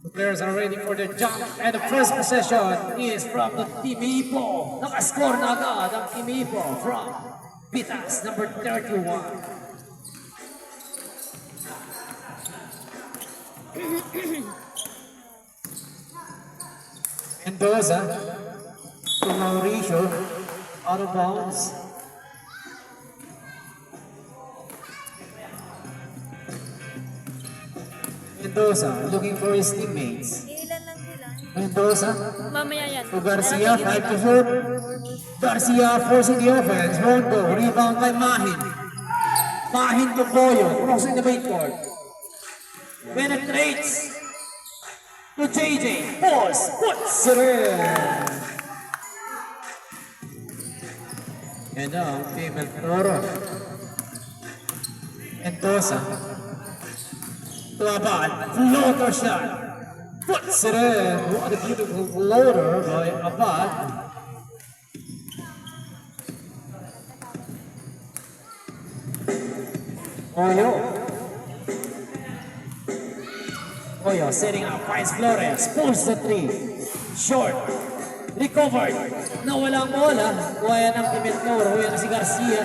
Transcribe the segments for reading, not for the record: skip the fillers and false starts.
The players are ready for their jump, and the first possession is from the Team Ipo. Nakascore na agad ang Team Ipo from Pitas, number 31. Mendoza to Mauricio, out of bounds. Mendoza looking for his teammates. Ilan lang sila. Mendoza Mamaya yan. to Garcia, 5 to 4. Garcia forcing the offense. Won't go. Rebound by Mahin. Mahin to Boyo, crossing the midcourt. Penetrates to JJ. Pulls, puts it in. And now, Team El Toro. Mendoza to Abad. Floater shot. Puts it in. What a beautiful floater by Abad. Oyo setting up, finds Flores, pulls the three. Short. Recovered. Nawala ang bola. Kuha ng Team El Toro. Yan si Garcia.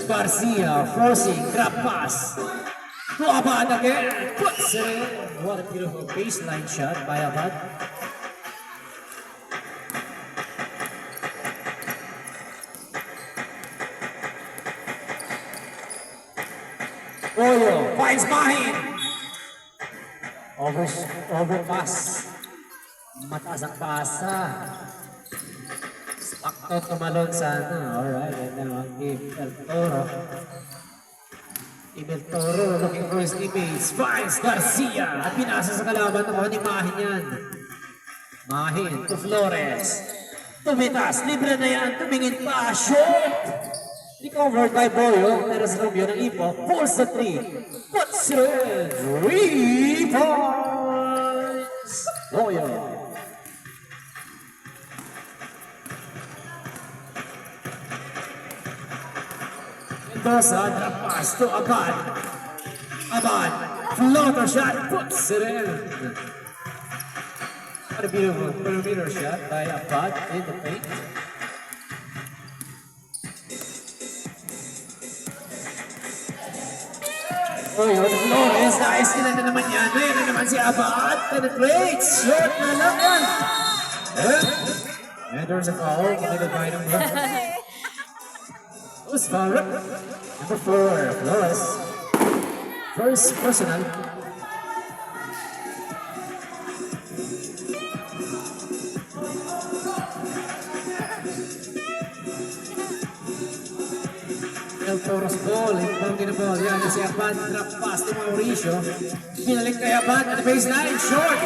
Garcia forcing, grab pass. To Abad again. Puts it in. What a beautiful baseline shot by Abad. Boyo finds Mahin. Overpass. Mataas ang pasa. Sakto tumalon sana. Alright, and now ang Team El Toro. Team El Toro looking for his teammates. Finds Garcia. At pinasa sa kalaban. Nakuha ni Mahin yan. Mahin to Flores. Tumitas. Libre na yan. Tumingin pa. Short. Recovered by Boyo. Meron sa Rubio ng Ipo. Pulls the three. Puts it in. 3 points. Boyo. Mendoza, drop pass to Abad. Abad. Floater shot. Puts it in. What a beautiful perimeter shot by Abad in the paint. Boyo, Flores, nice na naman yan. Ngayon na naman si Abad. Penetrates. Short na lang yan. And there's a foul. Committed by number. Who's foul? Number 4, Flores. First personal. El Toro's ball, inbounding the ball. Yan si Abad, drop pass to Mauricio. Pinalik kay Abad at the baseline, short.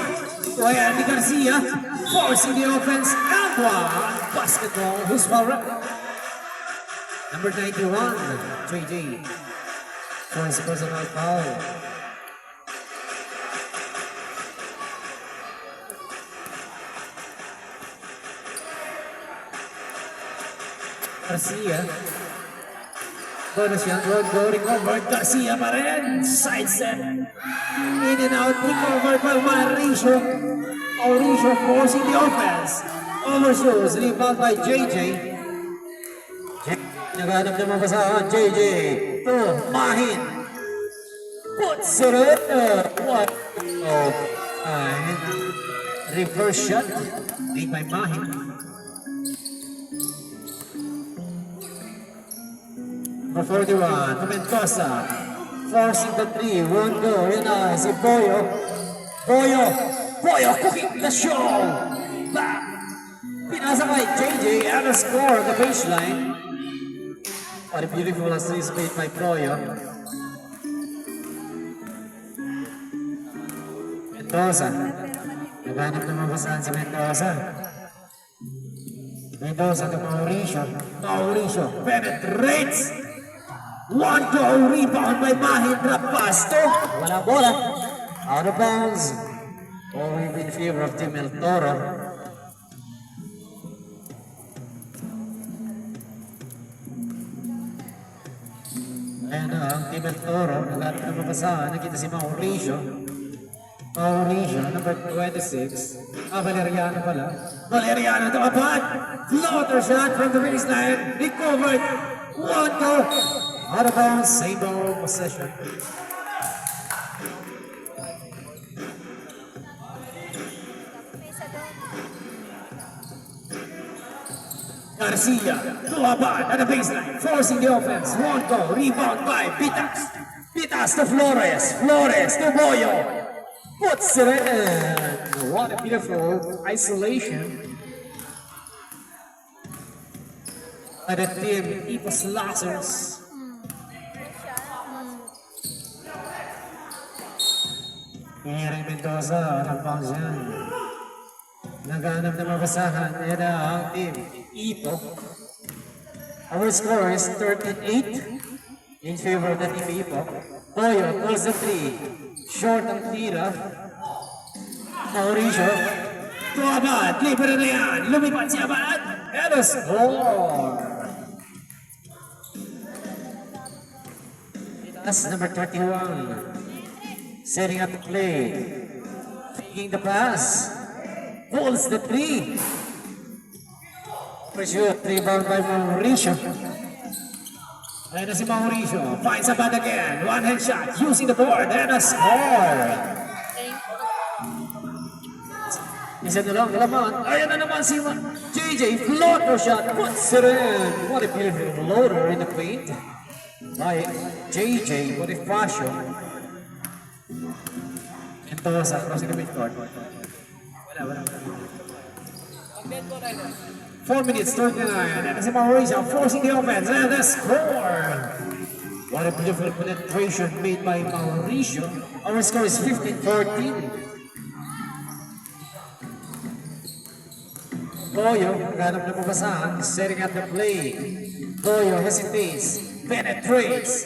Kaya ni Garcia, forcing the offense. Agua, basketball. Who's foul? Number 91, JJ. First personal foul. Garcia. Bonus yan, going over. Garcia pa rin. Side step. In and out. Recovered by Mauricio. Mauricio forcing the offense. Overshoots. Rebound by JJ. Naghanap naman basahan. JJ. To Mahin. Puts it in. What? Oh. And reverse shot. Made by Mahin. Number 41, to Mendoza. Forcing the three, won't go. Yun na, si Boyo. Boyo cooking the show. Back. Pinasa kay JJ and a score on the baseline. What a beautiful assist made by Boyo. Mendoza. Naghanap naman basahan si Mendoza. Mendoza to Mauricio. Mauricio penetrates. 1-2 rebound by Mahin. Drop pass to. Wala bola. Out of bounds. Going in favor of Team El Toro. And ang Team El Toro, naghanap na mabasahan. Nakita si Mauricio. Mauricio, number 26. Valeriano pala. Valeriano tumapat. Floater shot from the baseline. Recovered. One goal. Out of bounds. Same ball possession. Garcia tumapat at the baseline. Forcing the offense. One goal. Rebound by Pitas. Pitas to Flores. Flores to Boyo. Puts it in. What a beautiful isolation. By the team Ipos Lasers. Henry Mendoza, ang bounce yan. Naghanap na mabasahan nila ang team Ipo. Our score is 13-8 in favor of the team Ipo. Boyo pulls the 3. Short ang tira. Mauricio. To Abad. Libre na yan. Lumipat si Abad. And a score. That's number 31. Setting up the play. Taking the pass. Pulls the 3. Pursuit. Rebound by Mauricio. And si Mauricio finds Abad again. One hand shot using the board and a score. Isa na lang, laman. Ayan na naman si JJ. Floater shot puts it in. What a beautiful floater in the paint by JJ Bonifacio. Mendoza crossing the midcourt. Wala. 4 minutes, 39, and si Mauricio forcing the offense, and the score! What a beautiful penetration made by Mauricio. Our score is 15-14. Boyo, ganap na pabasahan, setting up the play. Boyo hesitates, penetrates,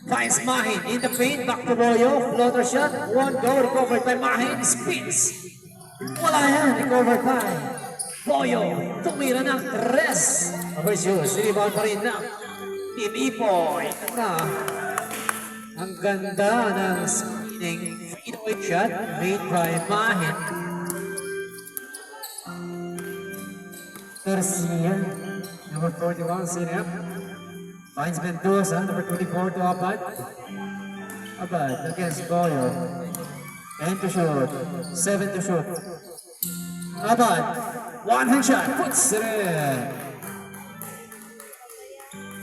finds Mahin in the paint, back to Boyo, floater shot, one goal, recovered by Mahin, spins. Wala yan, recovered by Boyo, tumira ng 3. Overshoes, rebound pa rin na Team Ipo. Ito na. Ang ganda ng spinning fadeaway shot made by Mahin. Garcia, number 41, sitting up. Finds Mendoza, number 24 to Abad. Abad against Boyo. 10 to shoot, 7 to shoot. Abad, one hand shot, puts it in.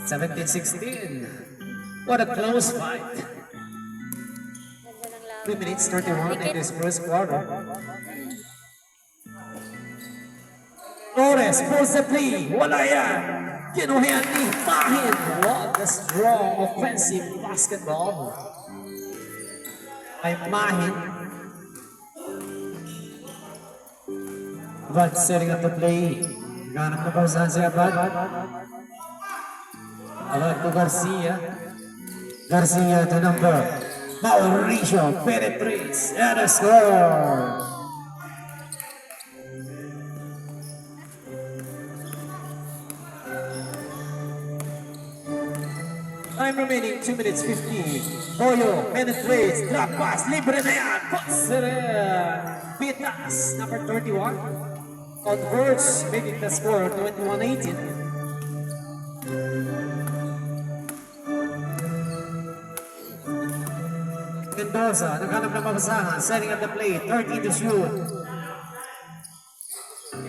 17-16. What a close fight. 3 minutes 31 in this first quarter. Flores pulls the play. Wala yan. Kinuhian ni Mahin. What a strong offensive basketball by Mahin. Abad setting up the play. Ganap na pausahan si Abad. Abad to Garcia. Garcia to number. Mauricio penetrates and a score. Time remaining 2 minutes 15. Boyo penetrates, drop pass, libre na yan. Puts it in. Pitas, number 31. Converts, making the score 21-18. Mendoza, naghanap ng mabasahan, setting up the play, 13 to shoot.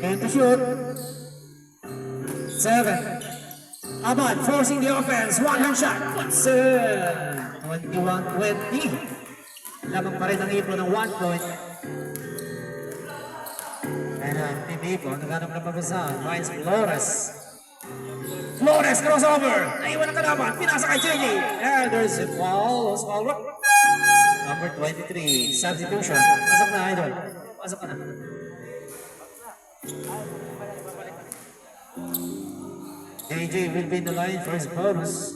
10 to shoot. 7. Abad forcing the offense, one hand shot, puts it. 21-20. Lamang pa rin ang Ipo ng 1 point. And Team Ipo, naghanap ng mabasahan, finds Flores. Flores crossover! Naiwan ang kalaban, pinasa kay JJ. And there's a foul, foul rock. Number 23, substitution. Pasok na, idol. Pasok ka na. JJ will be in the line for his bonus.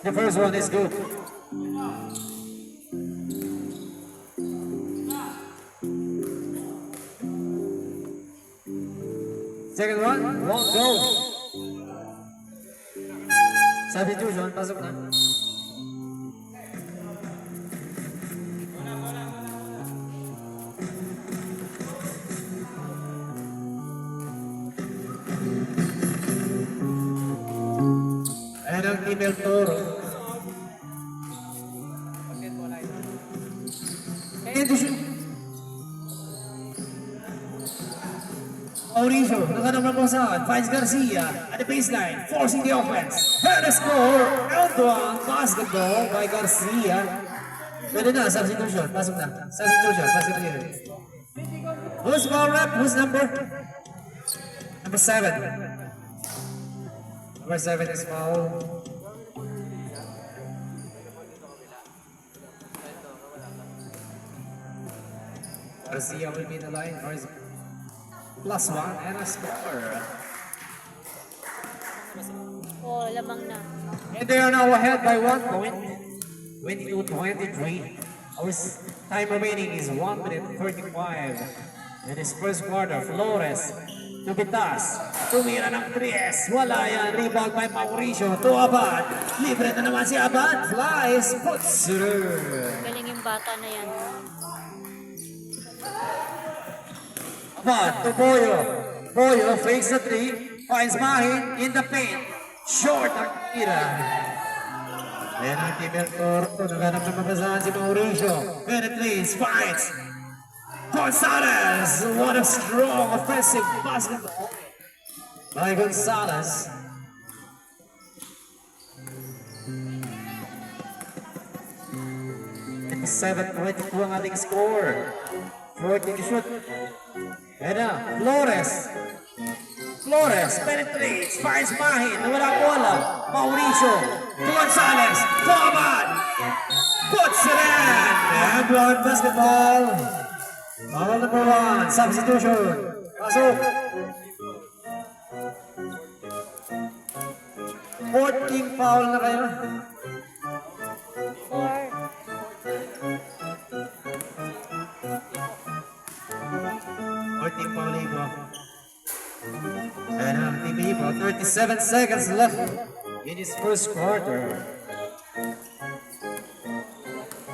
The first one is good. Second one, won't go. Substitution, pasok na. ang Team El Toro. And the shoot. Mauricio, nakanomor po saan, finds Garcia at the baseline, forcing the offense. And a score, L1 basketball by Garcia. Pwede na, substitution, pasok na. Substitution, pasok na yun. Who's ball rep? Who's number? Number 7. Number 7 is foul. Garcia will be in the line. +1 and a score. Oh, lamang na. And they are now ahead by 1 point. 22-23. Our time remaining is 1 minute 35. In this first quarter, Flores to Bitas. Tumira ng 3S. Wala yan. Rebound by Mauricio to Abad. Libre na naman si Abad. Flies. Puts through. Galing yung bata na yan. Abad to Boyo. Boyo fakes the 3. Finds Mahin in the paint. Short ang tira. Ayan ang Team El Toro. Naghanap ng mabasahan si Mauricio. Penetrates. Finds Gonzalez. What a strong offensive basketball by Gonzalez. And 7-22 ang ating score. 40 to shoot. And Flores. Flores penetrates, finds Mahin, nawala bola. Mauricio to Gonzalez, forward, puts it in. And blood basketball. Foul number 1, substitution. Pasok. 14 foul na kayo. 14 foul ito. And Team Ibo, 37 seconds left in his first quarter.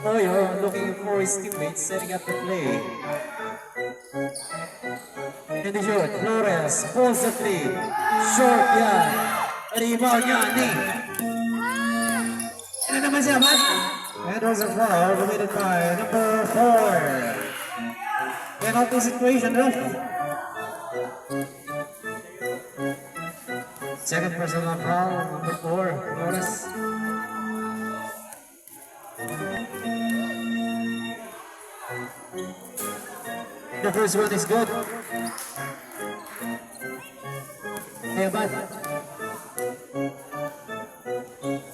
Boyo looking for his teammates, setting up the play. And the shot, Flores pulls the 3. Short yan. Rebound yan, Nick. Ano naman siya, man? And there's a foul committed by number 4. Penalty situation, ref. Second personal foul, number 4, Flores. The first one is good. Hey, bad.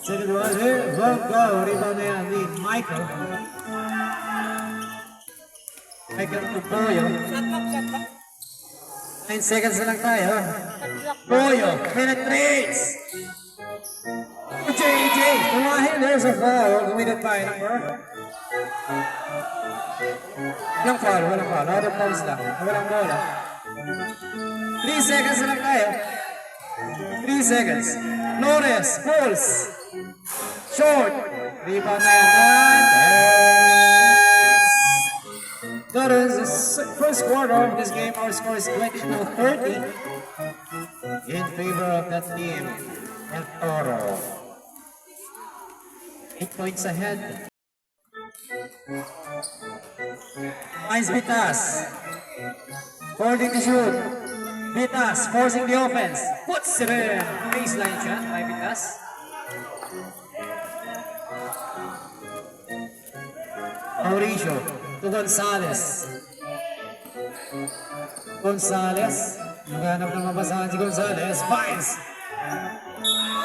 Second one here, won't go. Rebound na yan ni Michael. Michael Tupoyo. 9 seconds na lang tayo. Boyo penetrates. JJ, kumahin. There's a foul. Committed by number. Walang foul, walang foul. Out of bounds lang. Walang bola. 3 seconds na lang tayo. 3 seconds. Flores, pulls. Short. Rebound na yan. That is the first quarter of this game. Our score is 22-30 in favor of that team, El Toro. 8 points ahead. Finds Bitas. Holding the shoot. Bitas forcing the offense. Puts it in. Baseline shot by Bitas. Mauricio to Gonzalez. Gonzalez. Naghanap ng mabasahan si Gonzalez. Finds.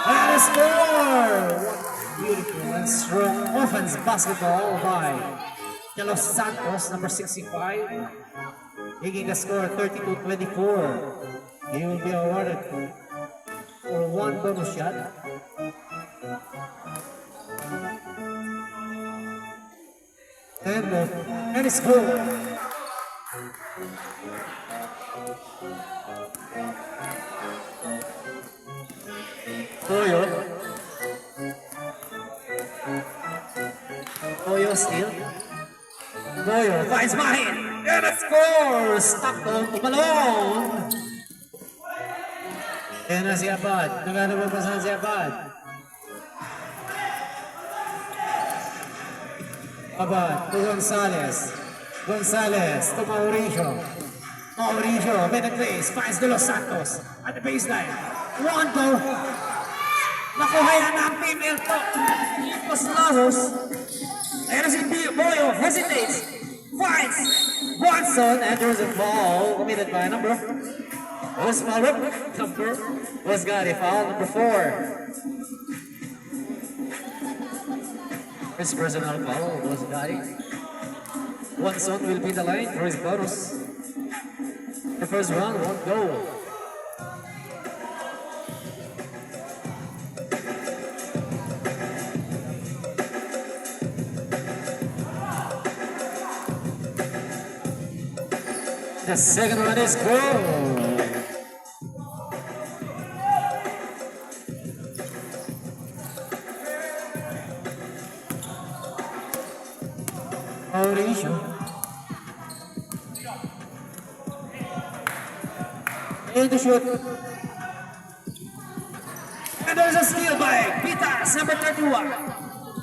And a score! Beautiful and strong offense basketball by Carlos Santos, number 65. Making the score 32-24. He will be awarded for 1 bonus shot. And it's good. Boyo. Boyo still. Boyo finds Mahin. And a score! Stuck on to Malone. And na si Abad. Nagano ba pasahan si Abad? Abad to Gonzalez. Gonzalez to Mauricio. Mauricio penetrates, finds De Los Santos at the baseline. One go. Nakuha yan ang team Elto. Los Laros. Ayan si Boyo, hesitates. Finds Watson, and there's a foul committed by number. Was foul number. Was got a foul number 4. His personal foul was got it. Watson will be the line for his bonus. The first round won't go. The second one is goal. Mauricio. In the shoot. And there's a steal by Pitas, number 31.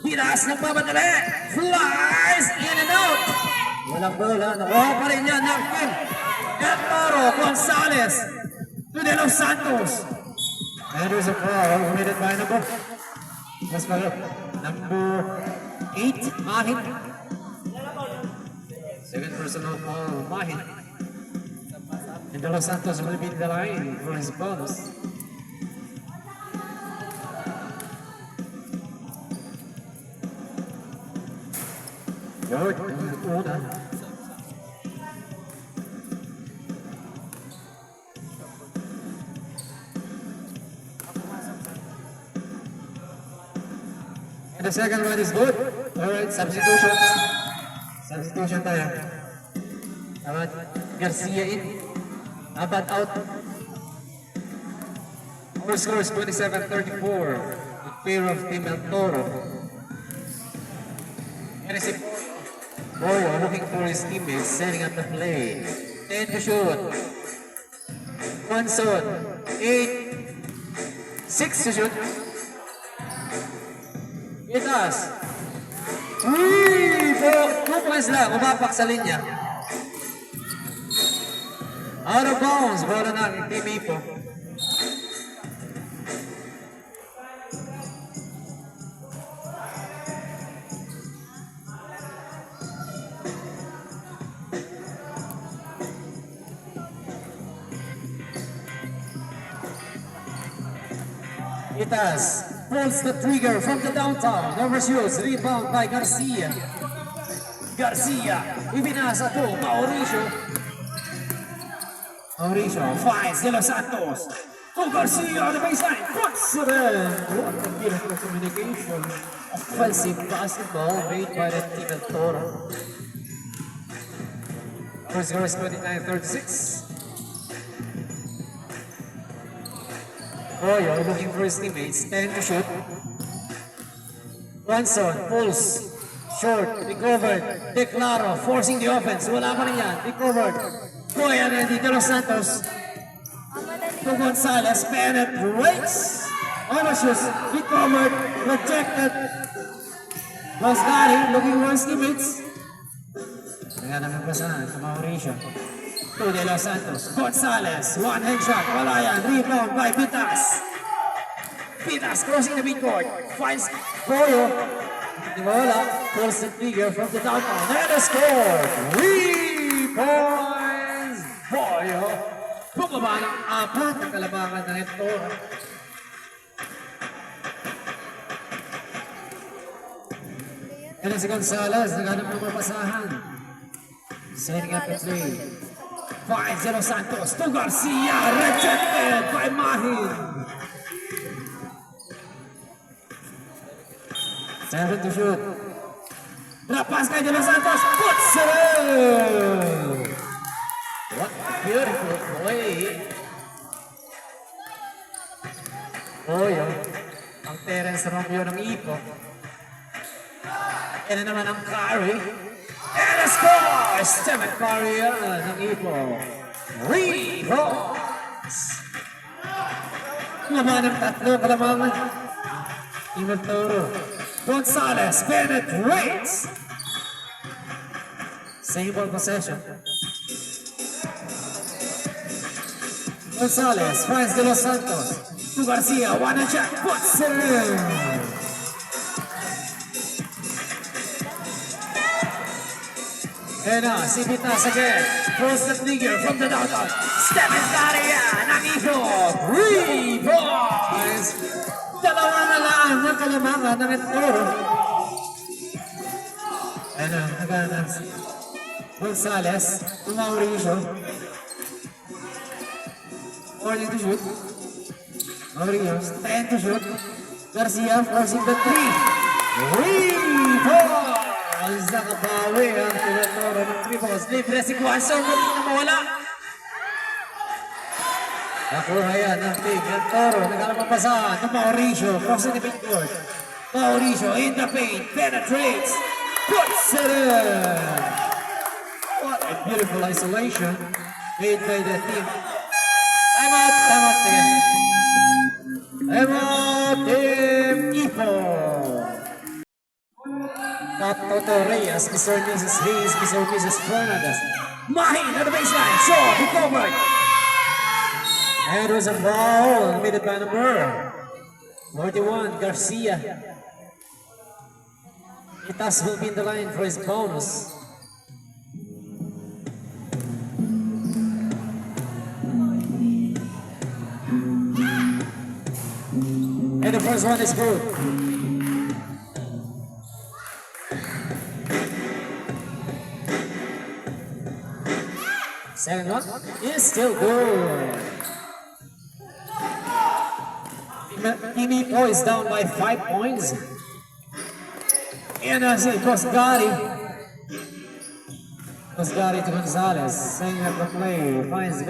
Pitas nagpapadali. Flies in and out. Walang bola. Nakuha pa rin yan ng team. Toro Gonzalez to De Los Santos. And there's a foul committed by number 8, Mahin. Second personal foul, Mahin. And De Los Santos will be the line for his bonus. George, una. And the second one is good. Alright, substitution. Substitution tayo. Abad Garcia in. Abad out. Our score is 27-34 in favor of Team El Toro. And it's Boyo looking for his teammates, setting up the play. 10 to shoot. One zone. 8. 6 to shoot. Pitas. Uy! 2 points lang. Umapak sa linya. Out of bounds. Bola ng Team Ipo. Pitas pulls the trigger from the downtown. Overshoots. Rebound by Garcia. Garcia. Ibinasa to Mauricio. Mauricio finds De Los Santos. To Garcia on the baseline. Puts it in. What a beautiful communication. Offensive basketball made by the Team El Toro. First score is 29-36. Boyo looking for his teammates. 10 to shoot. Ronson pulls. Short. Recovered. Declaro. Forcing the offense. Wala pa rin yan. Recovered. Boyan and De Los Santos. To Gonzalez. Penetrates. Overshoots. Recovered. Rejected. Rosgari looking for his teammates. Kaya naman basahan sa Mauricio. To De Los Santos. Gonzalez. One hand shot. Wala yan. Rebound by Pitas. Pitas crossing the midcourt. Finds Boyo. Di wala. Pulls the trigger from the downtown. And a score. 3 points. Boyo. Bumaba ng 4 ng kalabangan na ito. Yan si Gonzalez. Naghanap ng mapasahan. Setting up the play. Finds De Los Santos to Garcia. Rejected by Mahin. 7 to shoot. Drop pass kay De Los Santos. Puts it in. What a beautiful play. Boyo. Ang Terence Romeo ng Ipo. Yan na naman ang carry. And a score! Stephen Curry ng Ipo. Rebounds! Naman ang 3 kalamangan. Team El Toro. Gonzalez penetrates. Same ball possession. Gonzalez finds De Los Santos. To Garcia, one and shot, puts it in. And si Vitas again. Throws the figure from the downtown. Stephen Daria, Nangito, 3 points. Dalawa na lang ng kalamangan ng Toro. And nagana si Gonzalez, to Mauricio. Morning to shoot. Mauricio, 10 to shoot. Garcia forcing the 3. 3 points. Nakabawi ang Toro ng 3 points. Libre si Guanzo, muling na mawala. Nakuha yan ang big ng Toro. Nagkalapapasahan ng Mauricio. Crossing the midcourt. Mauricio in the paint. Penetrates. Puts it in. What a beautiful isolation made by the team. Time out. Time out. Sige. Time out. Team Ipo. Toto Reyes, Mr. and Mrs. Hayes, Mr. and Mrs. Fernandez. Mahin at the baseline. Shaw, recovered. And it was a foul made by number 41, Garcia. Itas will be in the line for his bonus. And the first one is good. Second one is still good. Timipo is down by 5 points. And as it was Gary to Gonzalez, saying at the play, finds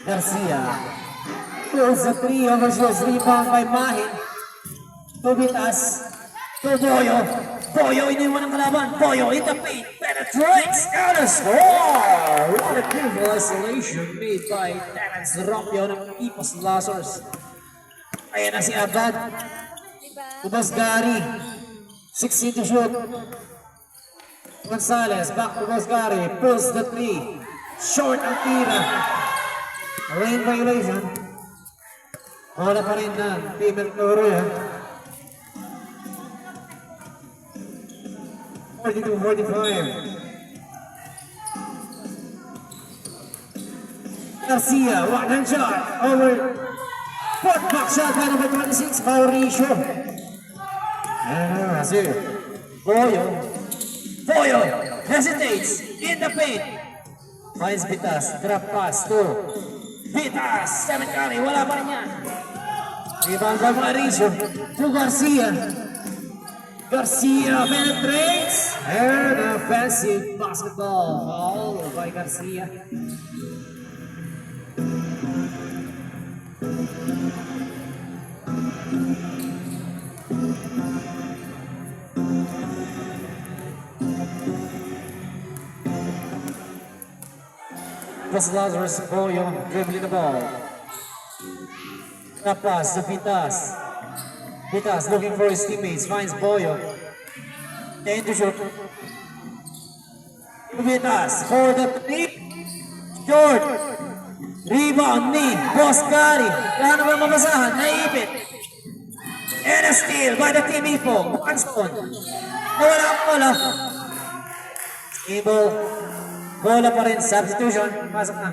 Garcia. Pulls the 3, overshoots, rebound by Mahin. To Vitas, to Boyo. Boyo iniwan ng kalaban. Boyo in the paint, penetrates, and a score! What a beautiful isolation made by Terence Rompio ng Ipos Lazars. Ayan na si Abad. Ubas Gary. 16 to shoot. Gonzalez, back to Gary. Pulls the 3. Short ang tira. Rain violation. Wala pa rin na. Team Toro yan. 42-45. Garcia, one-hand shot. Over. Foot back shot by number 26, Mauricio. And see, Boyo hesitates in the paint. Finds Vitas, drop pass to Vitas. Stephen Curry, wala pa rin yan. Rebound by Mauricio to Garcia. Garcia penetrates. And offensive basketball foul by Garcia. Plus Lazarus, Boyo dribbling the ball. Top pass to Vitas. Vitas looking for his teammates, finds Boyo. 10 to shoot. Vitas for the 3. Short. Rebound ni Boss Gary. Kaya naman mabasahan, naipit. And a steal by the team Ipo. Bukanston. Nawala ang bola. Stable. Bola pa rin. Substitution. Pasok na.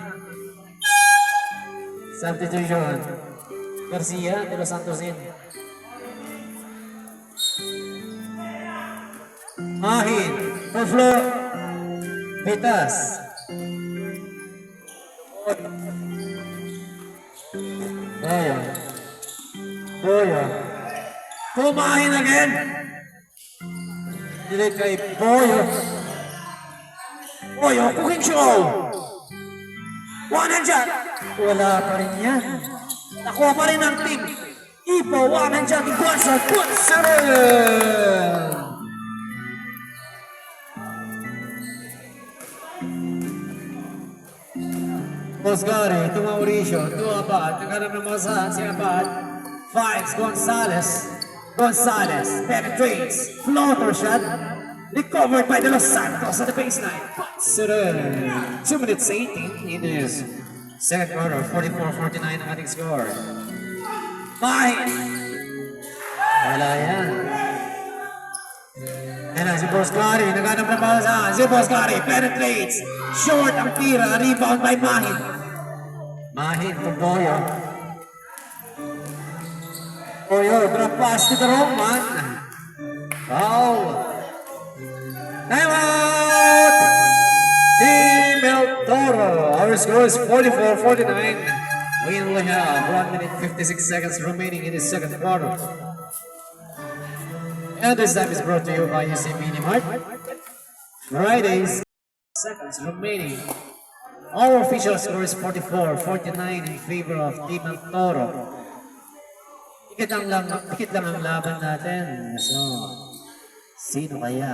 Substitution. Garcia, De Los Santos in. Mahin. To floor. Vitas. Boyo. Pumahin again. Dilit kay Boyo. Boyo, cooking show. One-hand shot. Wala pa rin yan. Nakuha pa rin ang team. Ipo, one-hand shot. Iguanza, puts it in. Gary to Mauricio, to Abad, naghanap ng masahan si Abad, finds Gonzalez, penetrates, floater shot, Recovered by De Los Santos at the baseline. So the 2 minutes 18 in this second quarter, 44-49 ang ating score. Mahin! Wala yan. And si Boscari, naghanap na pa sa si Boscari, penetrates. Short ang tira, rebound by Mahin. Mahin to Boyo. Boyo, drop pass to the wrong man. Foul. Time out! Team El Toro. Our score is 44-49. We only have 1 minute 56 seconds remaining in the second quarter. And this time is brought to you by UC Minimart. Fridays, seconds remaining. Our official score is 44-49 in favor of Team El Toro. Tikit lang ang laban natin. So, sino kaya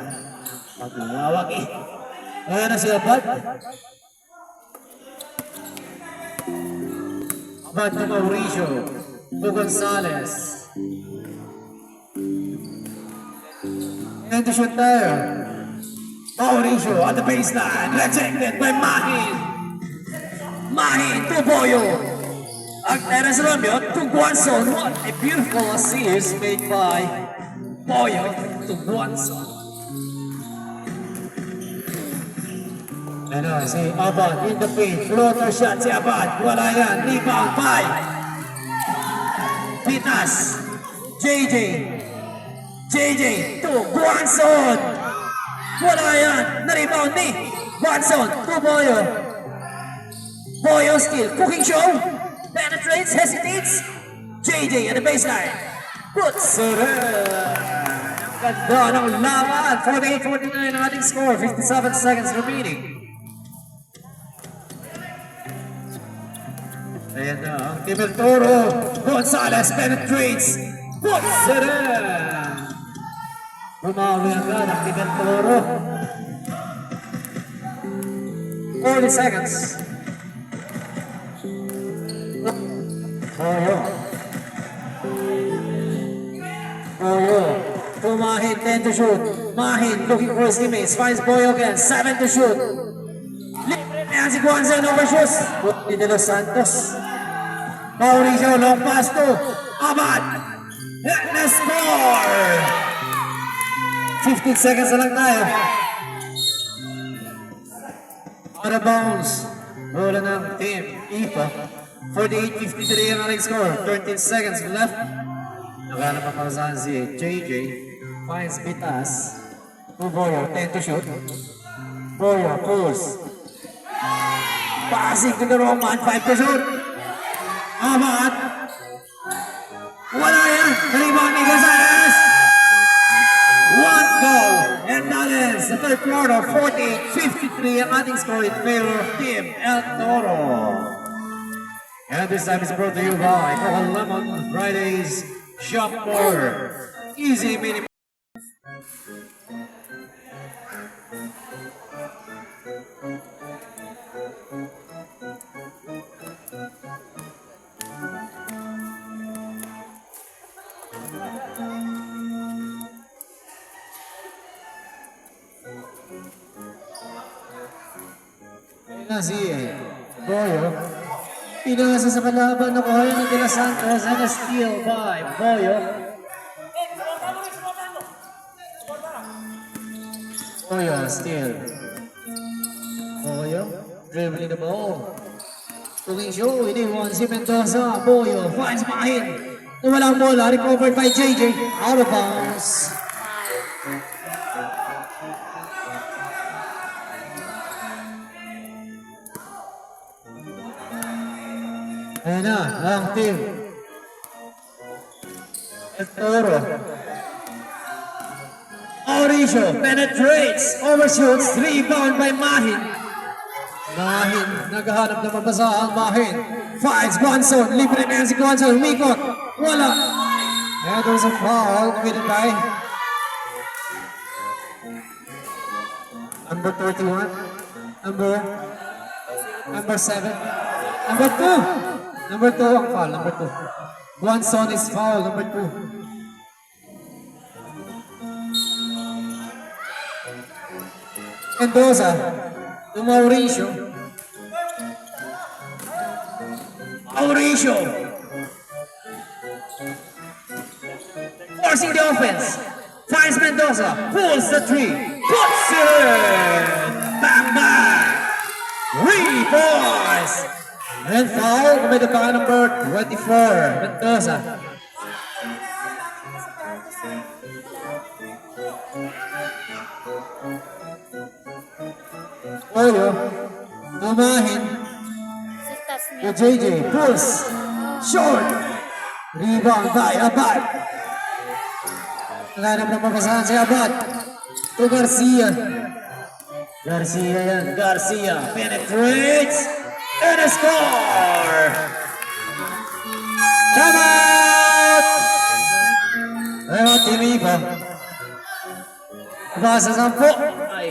magwawag eh? Kaya na si Abad. Abad to Mauricio. To Gonzalez. And to shoot tayo. Mauricio at the baseline. Rejected by Mahin. Mahin to Boyo. Ang Teres Romeo to Guanzon. What a beautiful assist made by Boyo to Guanzon. Ano, si Abad in the paint. Floater shot si Abad. Wala yan. Rebound by Pitas. JJ to Guanzon. Wala yan. Na-rebound ni Guanzon to Boyo. Boyo still. Cooking show. Penetrates, hesitates. JJ at the baseline. Puts it in. Ang ganda ng laban. 48-49 ang ating score. 57 seconds remaining. Ayan na, ang Team El Toro. Gonzalez penetrates. Puts it in. Bumawi agad ang Team El Toro. 40 seconds. Boyo. To Mahin, 10 to shoot. Mahin looking for his teammates. Finds Boyo again. 7 to shoot. Libre na yan si Guanzon overshoots. Ni De Los Santos. Mauricio, long pass to Abad. And the score! 15 seconds na lang tayo. Out of bounds. Bola ng team IPA. 48-53 ang ating score. 13 seconds left. Naghanap ang pausahan si JJ. Finds Pitas. To Boyo, 10 to shoot. Boyo pulls. Passing to the wrong man, 5 to shoot. Abad. Wala yan. Rebound ni Gonzalez. One goal. And that is the third quarter. 48-53 ang ating score in favor of Team El Toro. And this time is brought to you by Coca Lemon Fridays Shop for Easy Mini. Si Boyo. Pinasa sa kalaban na kuha ng De Los Santos and a steal by Boyo. Boyo steal. Boyo dribbling the ball. Cooking show, iniwan si Mendoza. Boyo finds Mahin. Nawalang bola, recovered by JJ. Out of bounds. Ayan na, ang team El Toro. Mauricio penetrates, overshoots, rebound by Mahin. Mahin, naghahanap ng mabasahan. Mahin finds Guanzon, libre na yan si Guanzon, humikot, wala. And there's a foul, committed by number 31, number 7, number 2. Number 2 ang foul, number 2. Guanzon is foul, number 2. Mendoza to Mauricio. Mauricio forcing the offense. Finds Mendoza, pulls the three, puts it in. Bang bang. Rebounds. And foul committed by number 24, Mendoza. Oyo, Amahin, Sistas to niya. JJ, pulls, short, rebound by Abad. Naghanap ng papasahan si Abad, to Garcia. Garcia yan, Garcia penetrates, and a score! Tamat! Pero Timipa, basa 10. Ay.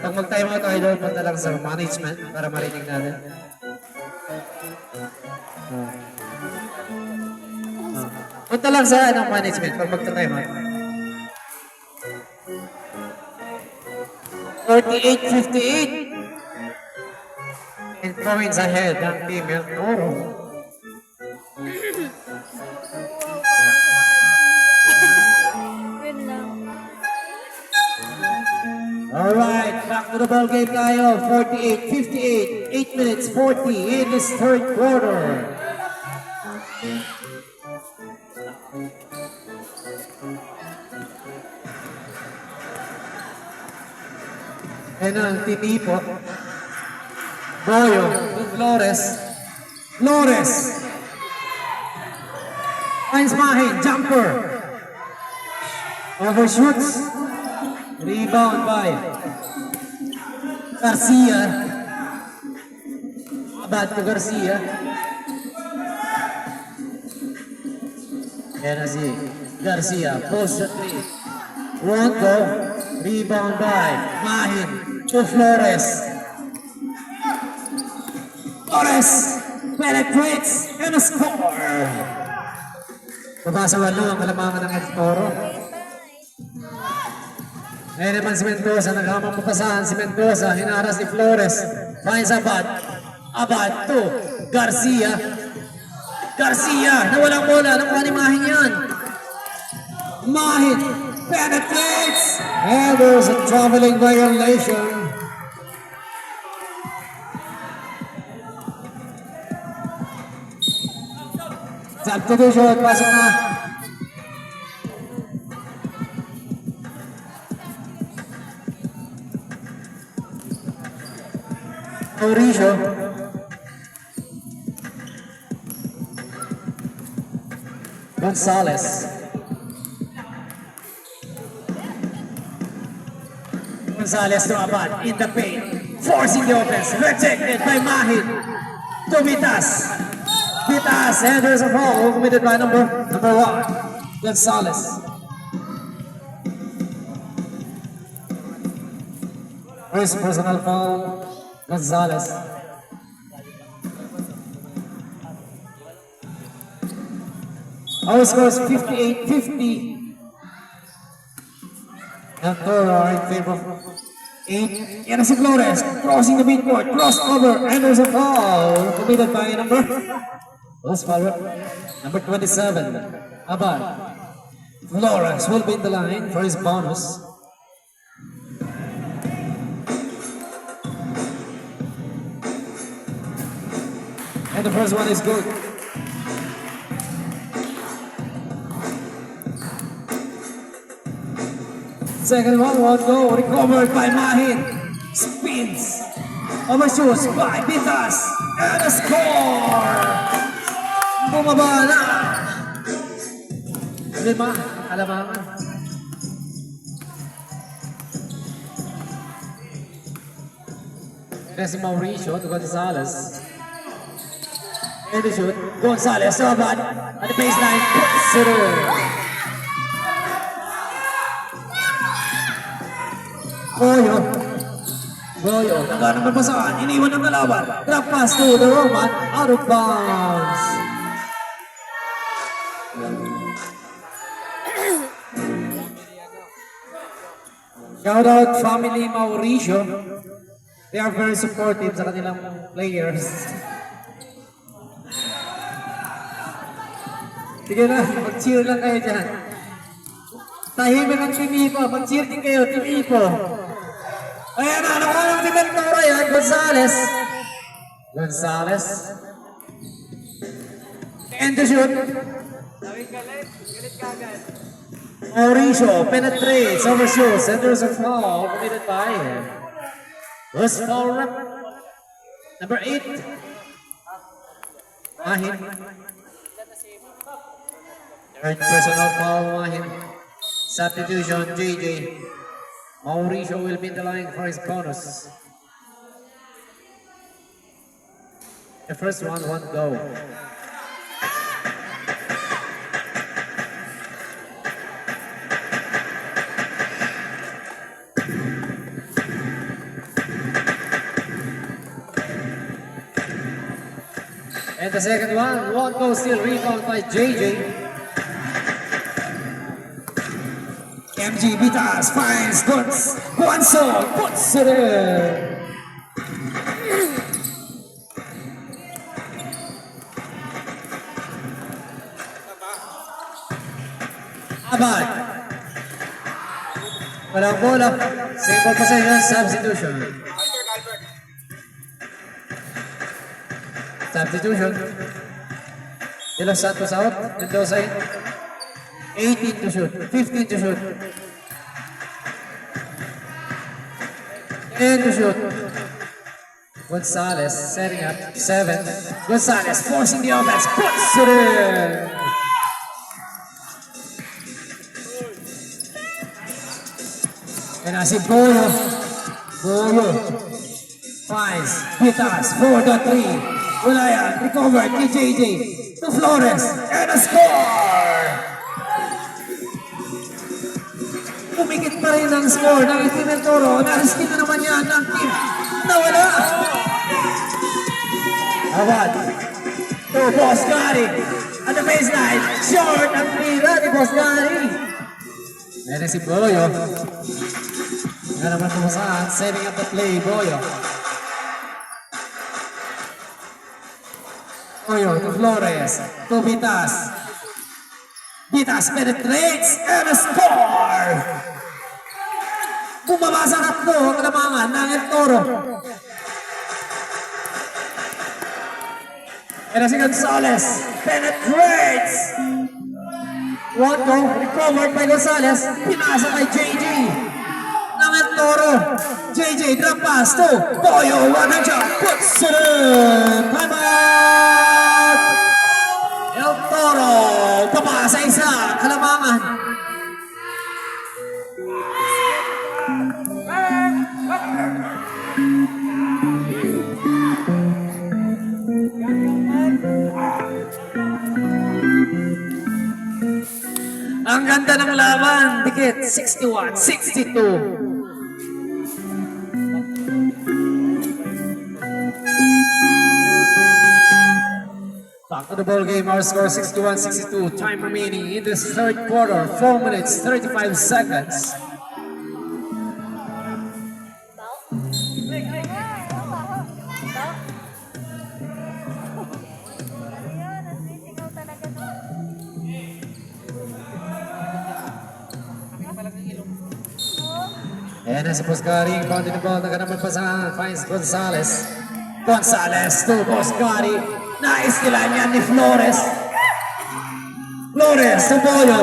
Pag mag-time out tayo doon, punta lang sa management para marinig natin. Punta lang sa management pag mag-time out. 48-58. And points ahead ng Team El Toro. Yun lang. Alright, back to the ball game tayo. 48-58. 8 minutes 40 in this third quarter. And ang tinipo. Boyo to Flores. Flores. Finds Mahin. Jumper. Overshoots. Rebound by Garcia. Abad to Garcia. Yan na si Garcia. Post the three. Won't go. Rebound by Mahin to Flores. Flores penetrates and a score. Pabasa walo ang kalamangan ng El Toro. Ngayon naman si Mendoza, naghamang papasahan si Mendoza, hinaras ni Flores, finds Abad, Abad to Garcia, Garcia, nawalang bola, nakuha ni Mahin yan, Mahin penetrates, and there's a traveling violation. Substitution, pasok na. Mauricio. Gonzalez. Gonzalez to Abad in the paint. Forcing the offense. Rejected by Mahin. To Vitas. Vitas. And there's a foul committed by number 1. Gonzalez. First personal foul. Gonzalez. Our score is 58-50. El Toro are in favor of 8. Yan si Flores, crossing the midcourt, crossover, and there's a foul committed by number 27. Abad. Flores will be in the line for his bonus. And the first one is good. Second one won't go. Recovered by Mahin. Spins. Overshoots by Vitas. And a score! Bumaba na. 5. Kalamangan. There's Mauricio to Gonzalez. And the shoot. Gonzalez to Abad. At the baseline. Puts it in. Boyo. Boyo. Naghanap ng pasahan. Iniwan ng kalaban. Drop pass to the Roman. Out of bounds. Shout out family Mauricio. They are very supportive sa kanilang players. Sige na, mag-cheer lang kayo dyan. Tahimik ang Team Ipo. Mag-cheer din kayo, Team Ipo. Ayan na, nakuha ng Team Electoro yan. Gonzales. Gonzales. And to shoot. Mauricio penetrates, overshoots, enters a foul committed by him. First foul rep. Number 8. Mahim. Third personal foul, Mahim. Substitution, JJ. Mauricio will be in the line for his bonus. The first one won't go. And the second one won't go, still rebound by JJ. MG Vitas finds Guanzo puts it in. Abad. Walang bola. Single possession, substitution. Substitution. De Los Santos out. Mendoza in. 18 to shoot. 15 to shoot. 10 to shoot. Gonzales setting up. 7. Gonzales forcing the offense. Puts it in. And as it Boyo finds Vitas 4-3. Wala yan. Recovered ni JJ to Flores. And a score! Pumikit pa rin ang score ng Team Electoro. Nariskin na naman yan ng team. Nawala! Abad. To Boss Gary. At the baseline. Short ang tira ni Boss Gary. And si Boyo. Nga naman pumasaan. Setting up the play, Boyo. Boyo to Flores, to Vitas. Vitas penetrates and a score! Bumaba sa katlo ang kalamangan ng Electoro. And si Gonzales penetrates! Won't go, recovered by Gonzales. Pinasa kay JJ ng Electoro. JJ drop pass to Boyo. One hand shot, puts it in! Time out! Electoro, pumasa isa, kalamangan. Ang ganda ng laban, dikit, 61-62. Back to the ball game, our score 61-62. Time remaining in this third quarter, 4 minutes, 35 seconds. And as Boscari pounding the ball, naganaman finds Gonzales. Gonzales to Boscari. Nice nila niyan ni Flores. Flores to Boyo.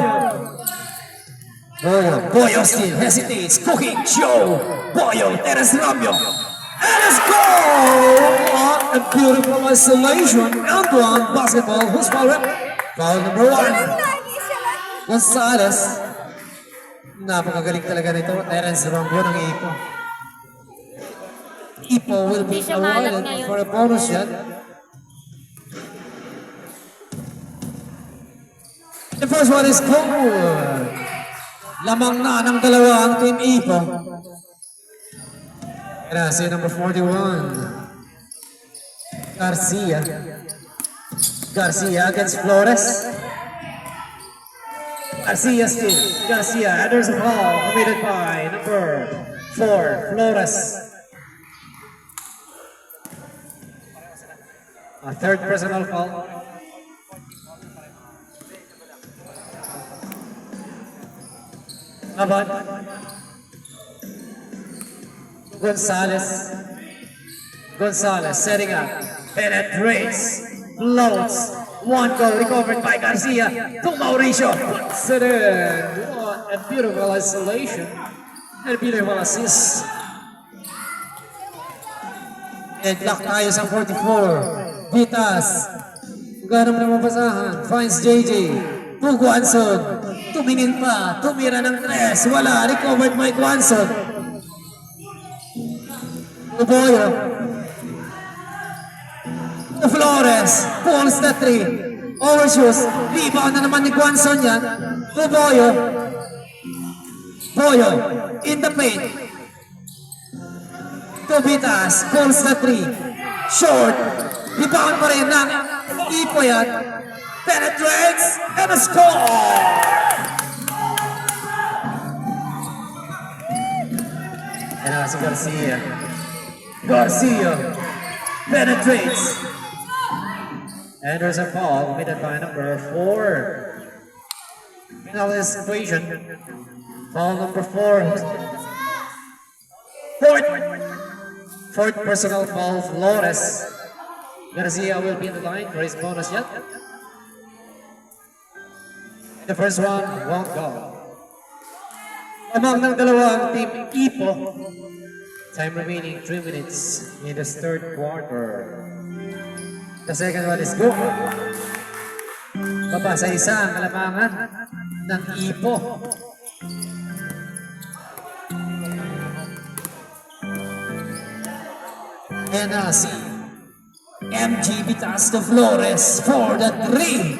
Boyo still hesitates. Cooking show. Boyo, Teres Rambio. And a score! What a beautiful isolation. Antoine basketball. Who's foul rep? Foul number 1. Gonzales. Napakagaling talaga nito. Terence Rambio ng Ipo. Ipo will be awarded for a bonus shot. The first one is good. Lamang na ng dalawa ang Team Ipo. And si number 41. Garcia. Garcia against Flores. Garcia still. Garcia, and there's a foul committed by number 4, Flores. A third personal foul. Abad. Gonzalez. Gonzalez setting up. Penetrates. Floats. One goal recovered by Garcia to Mauricio. Puts it in. What a beautiful isolation. And a beautiful assist. And lock tayo sa 44. Vitas. Ganap na mapasahan. Finds JJ. To Guanson. Tumingin pa. Tumira ng 3. Wala. Recovered by Guanson. Uboyo. To Flores. Pulls the 3. Overshoots. Rebound na naman ni Guanson yan. To Boyo. Boyo. In the paint. To Vitas. Pulls the 3. Short. Rebound pa rin ng Ipo yan. Penetrates. And a score! And now si Garcia. Garcia penetrates. And there's a foul committed by number 4. Penalty situation. Foul number 4. Fourth personal foul, Flores. Garcia will be in the line for his bonus yet. The first one won't go. Among ng dalawang team Ipo. Time remaining 3 minutes in this third quarter. The second one is good. Baba sa isa ang kalamangan ng Ipo. And si MG Vitas to Flores for the 3.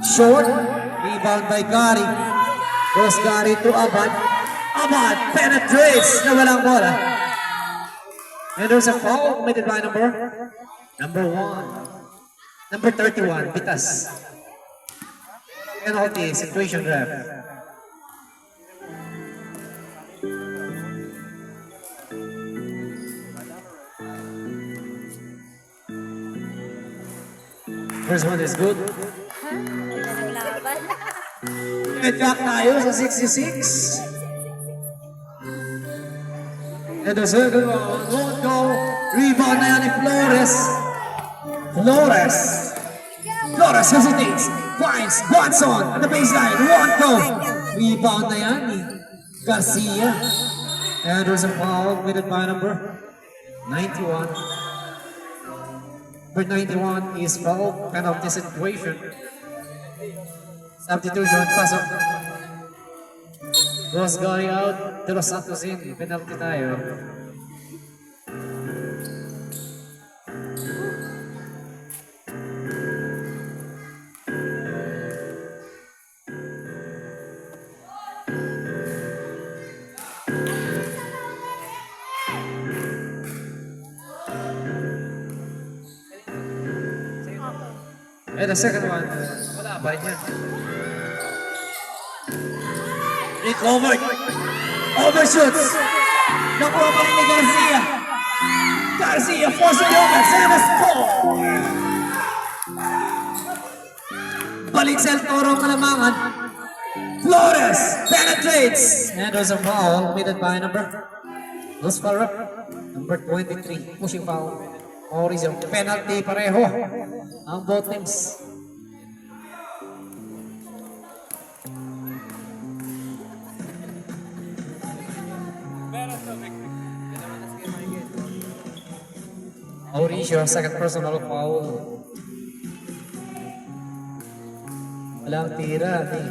Short. Rebound by Gary. Goes Gary to Abad. Abad penetrates na walang bola. And there's a foul committed by number 1. Number 31, Vitas. Penalty situation ref. First one is good. Naglaban. Medlock tayo sa 66. And the second one won't go. Rebound na yan ni Flores. Flores hesitates. Finds Watson at the baseline. Won't go. Rebound na yan ni Garcia. And there's a foul committed by number 91. Number 91 is foul penalty situation. Substitution, pasok. Goes going out. De Los Santos in. Penalty tayo. And the second one, wala ba yan? Recovered. Overshoots. Nakuha pa rin ni Garcia. Garcia forcing the over. And a score. Balik sa El Toro ang kalamangan. Flores penetrates. And there's a foul committed by number 23. Pushing foul. Mauricio. Penalty pareho ang both teams. Mauricio, second personal foul. Walang tira ni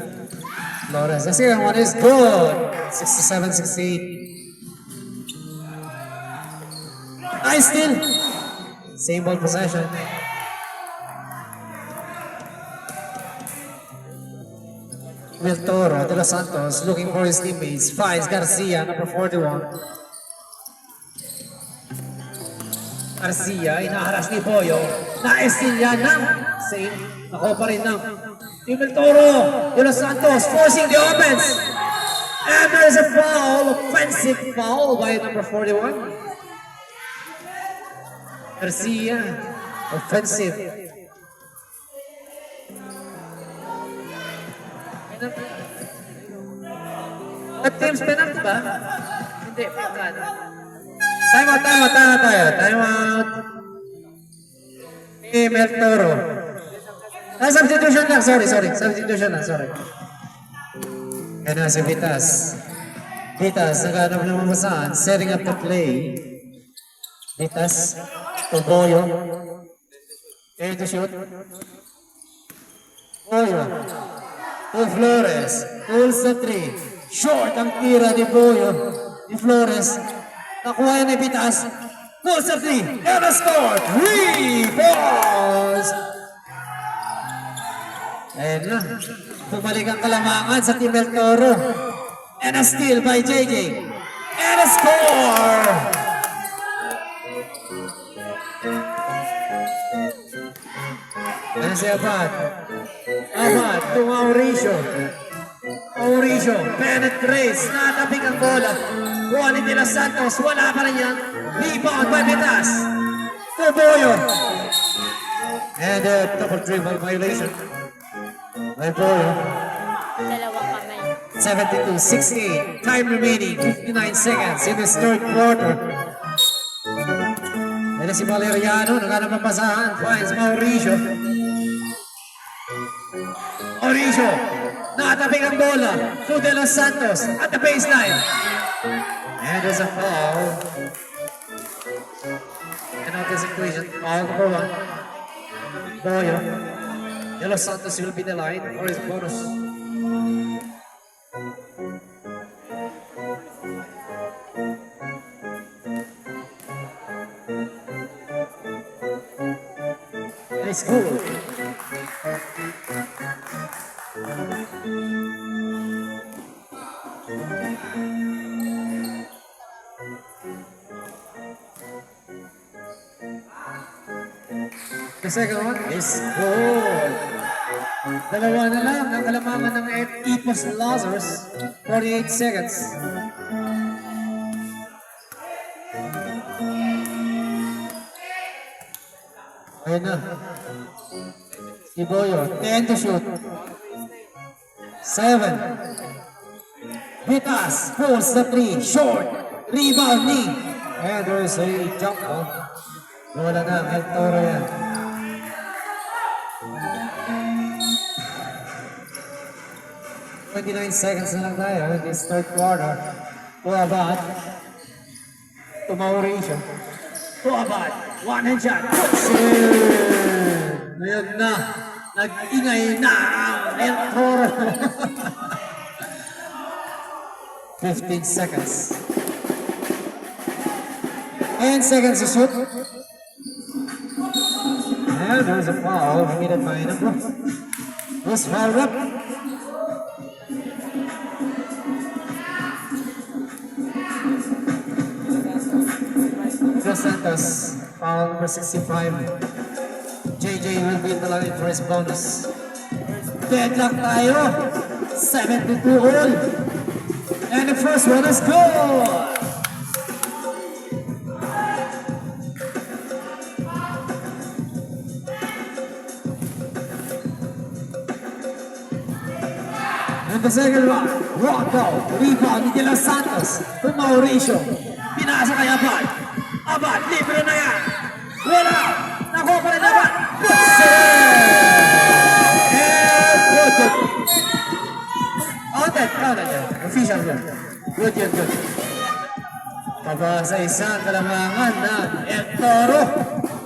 Flores. The second one is good. 67-68. Nice steal. Same ball possession. Will Toro, De Los Santos looking for his teammates. Finds Garcia, number 41. Garcia, inaharas ni Boyo. Na-steal yan ng same. Nakuha pa rin ng Team El Toro, De Los Santos forcing the offense. And there's a foul, offensive foul by number 41. Garcia, offensive. At team's penalty ba? Hindi, penalty. Time out tayo. Time out. Team El Toro. Substitution lang, sorry. Substitution lang, sorry. Kaya na si Vitas. Vitas, naghanap ng mamasaan, setting up the play. Vitas, Boyo. Ready to shoot. Boyo. To Flores. Pulls the three. Short ang tira ni Boyo. Ni Flores. Nakuha ni Vitas. Pulls the three. And a score. 3 balls. Ayan na. Bumalik ang kalamangan sa Team El Toro. And a steal by JJ. And a score! Ayan si Abad. Abad to Mauricio. Mauricio penetrates. Natapik ang bola. Juan De Los Santos. Wala pa rin yan. Rebound by Vitas. To Boyo. And a double dribble violation. By Boyo. Dalawang kamay. 72-68. Time remaining. 59 seconds in this third quarter. Yan si Valeriano. Naghanap ang pasahan. Finds Mauricio. Mauricio. Nakatapik ang bola. To De Los Santos at the baseline. And there's a foul. And out this equation. Foul number 1. Boyo. De Los Santos will be the line for his bonus. Nice goal. The second one is good. Dalawa na lang ang kalamangan ng Ipos Lazarus. 48 seconds. Ayun na. Si Boyo, 10 to shoot. 7. Vitas pulls the 3. Short. Rebound knee. And there's a jump ball. Wala na, El Toro yan. $29 seconds na lang tayo in this third quarter. To Abad. To Mauricio. To Abad. One hand shot. Ngayon na. Nag-ingay na ang El Toro. 15 seconds. 10 seconds to shoot. And there's a foul committed by number. Was fouled up. Dos Santos, foul number 65. JJ will be in the line for his bonus. Deadlock tayo. 72 all. And the first one is good. And the second one, Rocco, rebound ni De Los Santos to Mauricio. Pinasa kay Abad. Abad, libre na yan. Wala. Nakuha pa rin Abad. And good. Counted yan. Official yan. Good. Paba sa isang kalamangan ng El Toro.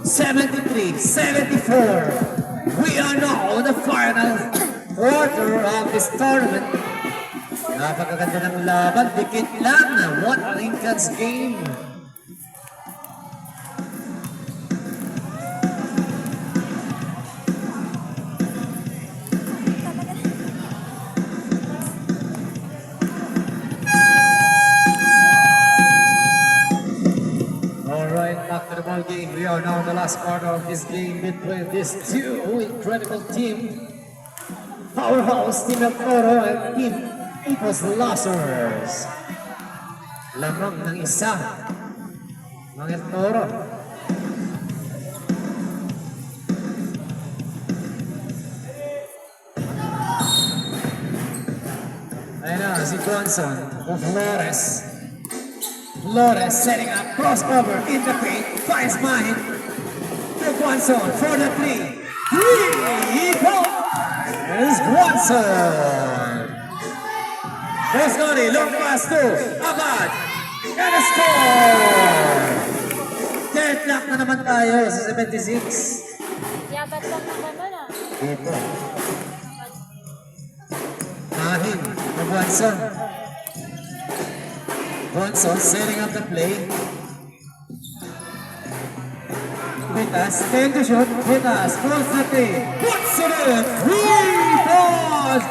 73-74. We are now in the final quarter of this tournament. Napakaganda ng laban. Dikit lang na what Lincoln's game. Alright, back to the ball game. We are now in the last quarter of this game between these two incredible teams. powerhouse Team El Toro and Team People's Losers. Lamang ng isa. Mga El Toro. Ayun na, si Johnson of Flores. Flores setting up crossover in the paint. Finds Mahin. Johnson for the three. He is Johnson. Bosconi, long pass to Abad. And a score! Deadlock na naman tayo sa 76. Yabat lang naman nun ah. Ito. Mahin of Johnson. Johnson setting up the play. Vitas, 10 to shoot. Vitas, pulls the three. Puts it in! 3 balls!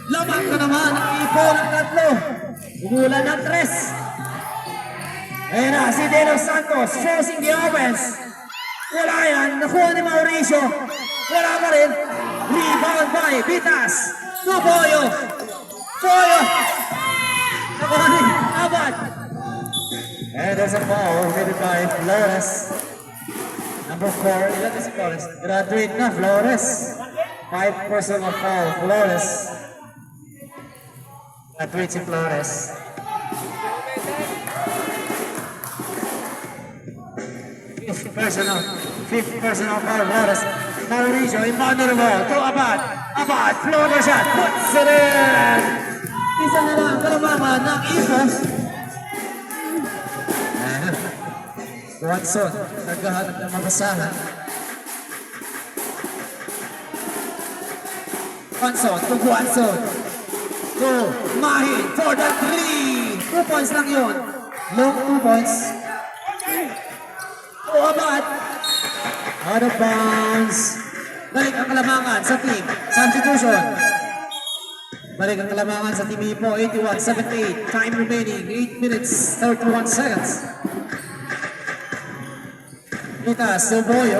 Lamang ka naman ang ipo ng tatlo. Umulan ng 3. Ayan na, si De Los Santos forcing the offense. Wala yan, nakuha ni Mauricio. Wala pa rin. Rebound by Vitas. To Boyo. Boyo. Nakuha ni Abad. And there's a foul committed by Flores. Number 4, ilan na si Flores? Graduate na, Flores. 5 personal foul, Flores. Graduate si Flores. Fifth personal foul, Flores. Mauricio, inbound the ball to Abad. Abad, floater shot, puts it in! Isa na lang, kalamangan ng Ipos. Watson, naghahanap ng mabasahan. Watson. To Mahin for the 3. 2 points lang yun. Long 2 points. To Abad. Out of bounds. Balik ang kalamangan sa team. Substitution. Balik ang kalamangan sa team Ipo. 81-78. Time remaining. 8 minutes, 31 seconds. Vitas, to Boyo.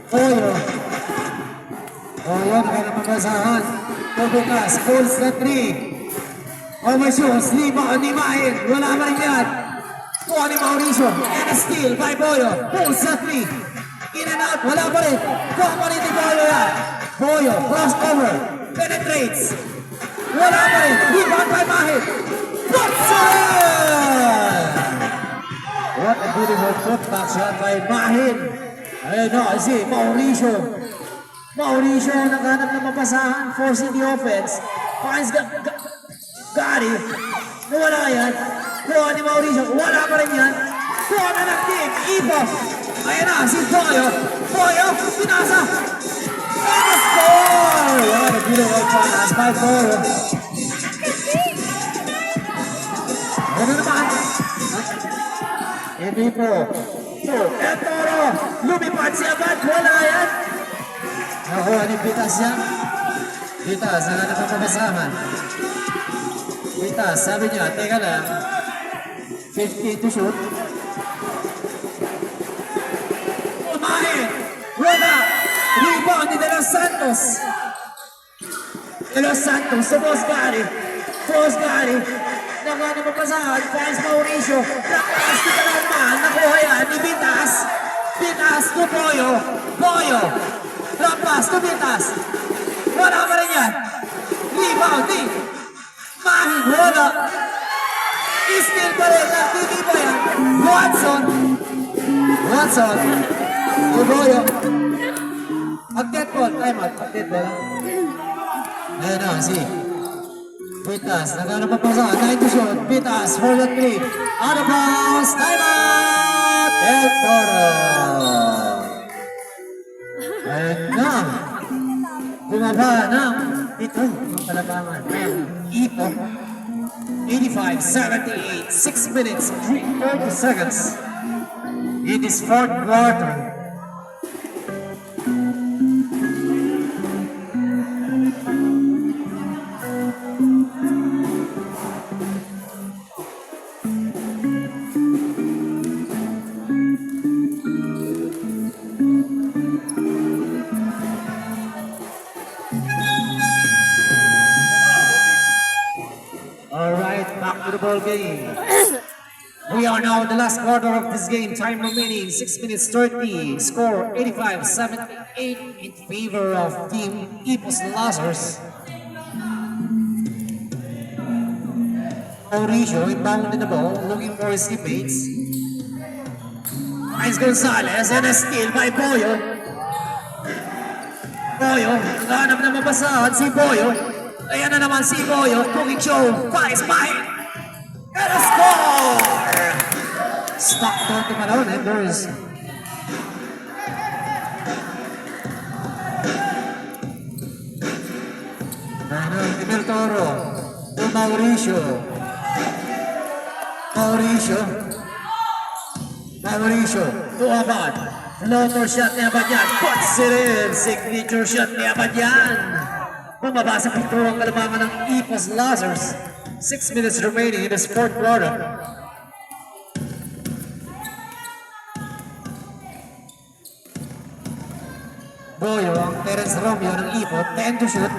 Boyo, nakakapagbasahan. To Vitas, pulls the 3. Over shoes, rebound ni Mahin. Wala pa rin yan. Kuha ni Mauricio. And a steal by Boyo. Pulls the 3. In and out, wala pa rin. Kuha pa rin ni Boyo yan. Boyo, crossover. Penetrates. Wala pa rin. Rebound by Mahin. Puts it! What a beautiful putback shot by Mahin. Ayun na, si Mauricio. Mauricio naghanap ng mapasahan, forcing the offense. Finds Gary. Nawala yan. Kuha ni Mauricio. Wala pa rin yan. Kuha na ng team. Ipo. Ayun na, si Boyo. Boyo, pinasa. And a score! What a beautiful pass by Boyo. Ano naman? Hindi po. El Toro. Lumipad si Abad. Wala yan. Nakuha ni Vitas yan. Vitas, naghanap ang papasahan. Vitas, sabi niya, teka lang. 50 to shoot. Mahin. Wala. Rebound ni De Los Santos. De Los Santos sa Boscari. Naghanap ang papasahan. Finds Mauricio. Nakas ni Kalaman. Nakuha yan ni Vitas. Vitas to Boyo. Drop pass to Vitas. Wala pa rin yan. Rebound ni Mahin. Wala. Steal pa rin. Nagtiti pa yan. Watson. To Boyo. Pag-dead ball. Time out. Pag-dead ball. Ayan na. Si Vitas. Naghanap ang pasahan. 9 to shoot. Vitas for the 3. Out of bounds. Time out. El Toro. Ayan na. Bumaba ng ito ang kalabangan. Ipo. 85-78. 6 minutes, 30 seconds. It is fourth quarter. the ball game. We are now in the last quarter of this game. Time remaining 6 minutes 30. Score 85-78 in favor of Team Ipos Lazars. Mauricio inbounding the ball, looking for his teammates. Finds Gonzalez and a steal by Boyo. Boyo, hanap na mabasahan si Boyo. Ayan na naman si Boyo, cooking show, finds behind. And a score! Stock down to Malone and there's Emil Toro to Mauricio. Mauricio to Abad. Floater shot ni Abadyan. Puts it in. Signature shot ni Abadyan. Bumaba sa pito ang kalamangan ng Ipos Lazars. 6 minutes remaining in the fourth quarter. Boyo ang Terence Romeo ng Ipo. 10 to shoot.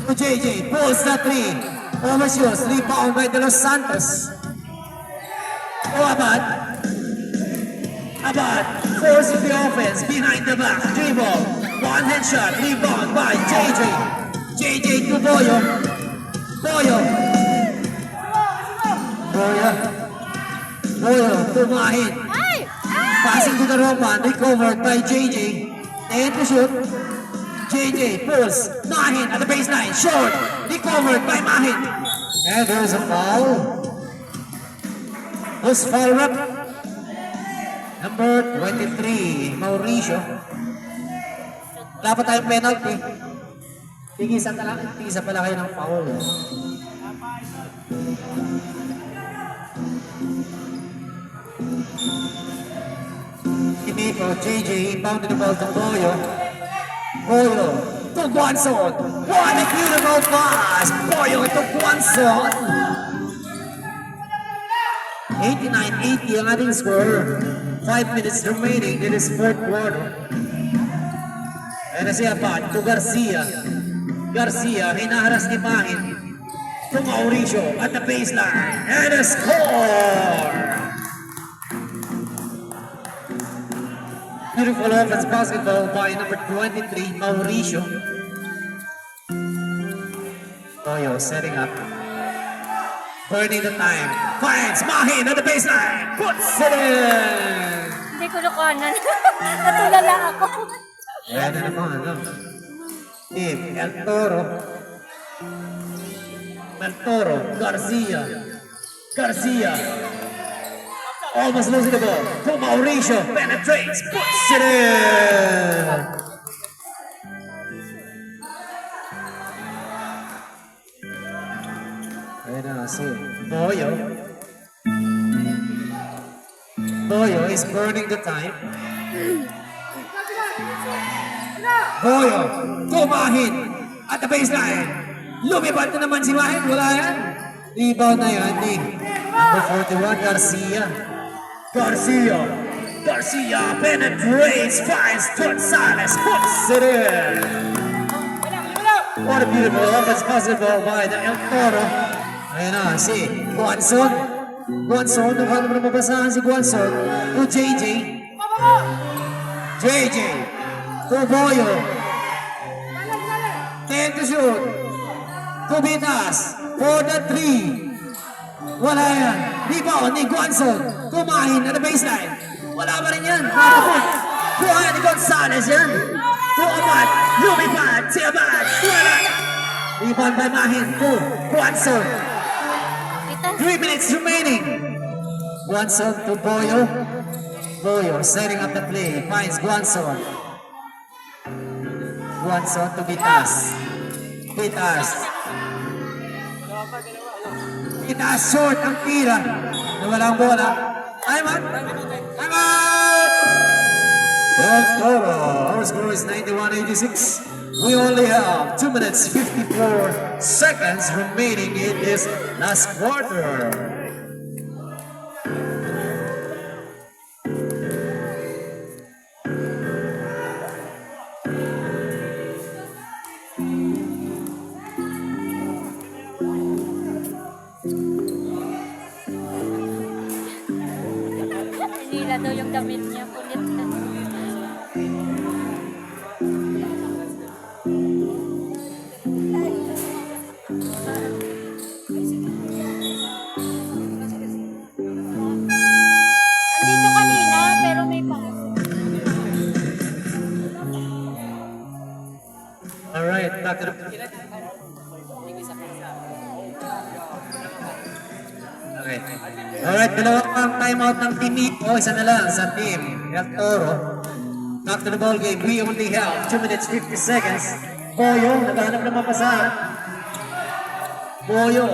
To JJ. Pulls the 3. Palacios. Rebound by De Los Santos. To Abad. Abad forcing the offense behind the back. Dribble. One hand shot. Rebound by JJ. JJ to Boyo. Boyo to Mahin. Passing to the wrong man. Recovered by JJ. 10 to shoot. JJ pulls. Mahin at the baseline. Short. Recovered by Mahin. And there's a foul. Who's foul up? Number 23, Mauricio. Dapat tayong penalty. Tigisa pala kayo ng foul. Kimiko, JJ, inbounded the ball to Boyo. Boyo to Guanzon. What a beautiful pass! Boyo to Guanzon. 89-80 ang ating score. 5 minutes remaining in this fourth quarter. And siya pa to Garcia. Garcia, hinaharas ni Mahin. To Mauricio at the baseline. And a score! Beautiful offense basketball by number 23, Mauricio. Boyo setting up. Burning the time. Finds Mahin at the baseline. Puts it in! Hindi ko nakuhanan. Natulala ako. Ayan na naman, ano? Team El Toro. Garcia. Almost losing the ball. To Mauricio. Penetrates. Puts it in! Ayan na, si Boyo. Boyo is burning the time. Boyo, to Mahin at the baseline. Lumipad na naman si Mahin. Wala yan. Rebound na yan ni number 41, Garcia penetrates, finds Gonzalez, puts it in. What a beautiful offense basketball by the El Toro. Ayan na, si Guanzon. Nakano mo na mabasahan si Guanzon. To JJ. To Boyo. 10 to shoot. To Bitas. For the 3. Wala yan. Rebound ni Guanzon. Kumahin na the baseline. Wala pa rin yan. Kuha ni Gonzalez yan. To Abad. Lumipad si Abad. Wala. Rebound by Mahin to Guanzon. 3 minutes remaining. Guanzon to Boyo. Boyo setting up the play. Finds Guanzon. To Bitas. Bitas short ang tira. Nawala ang bola. Time out! El Toro. Our score is 91-86. We only have 2 minutes 54 seconds remaining in this last quarter. Alright, back to the... Okay. Alright, dalawang timeout ng Team Ipo. Isa na lang sa Team El Toro. Back to the ball game. We only have 2 minutes 50 seconds. Boyo, naghanap ng mapasahan. Boyo.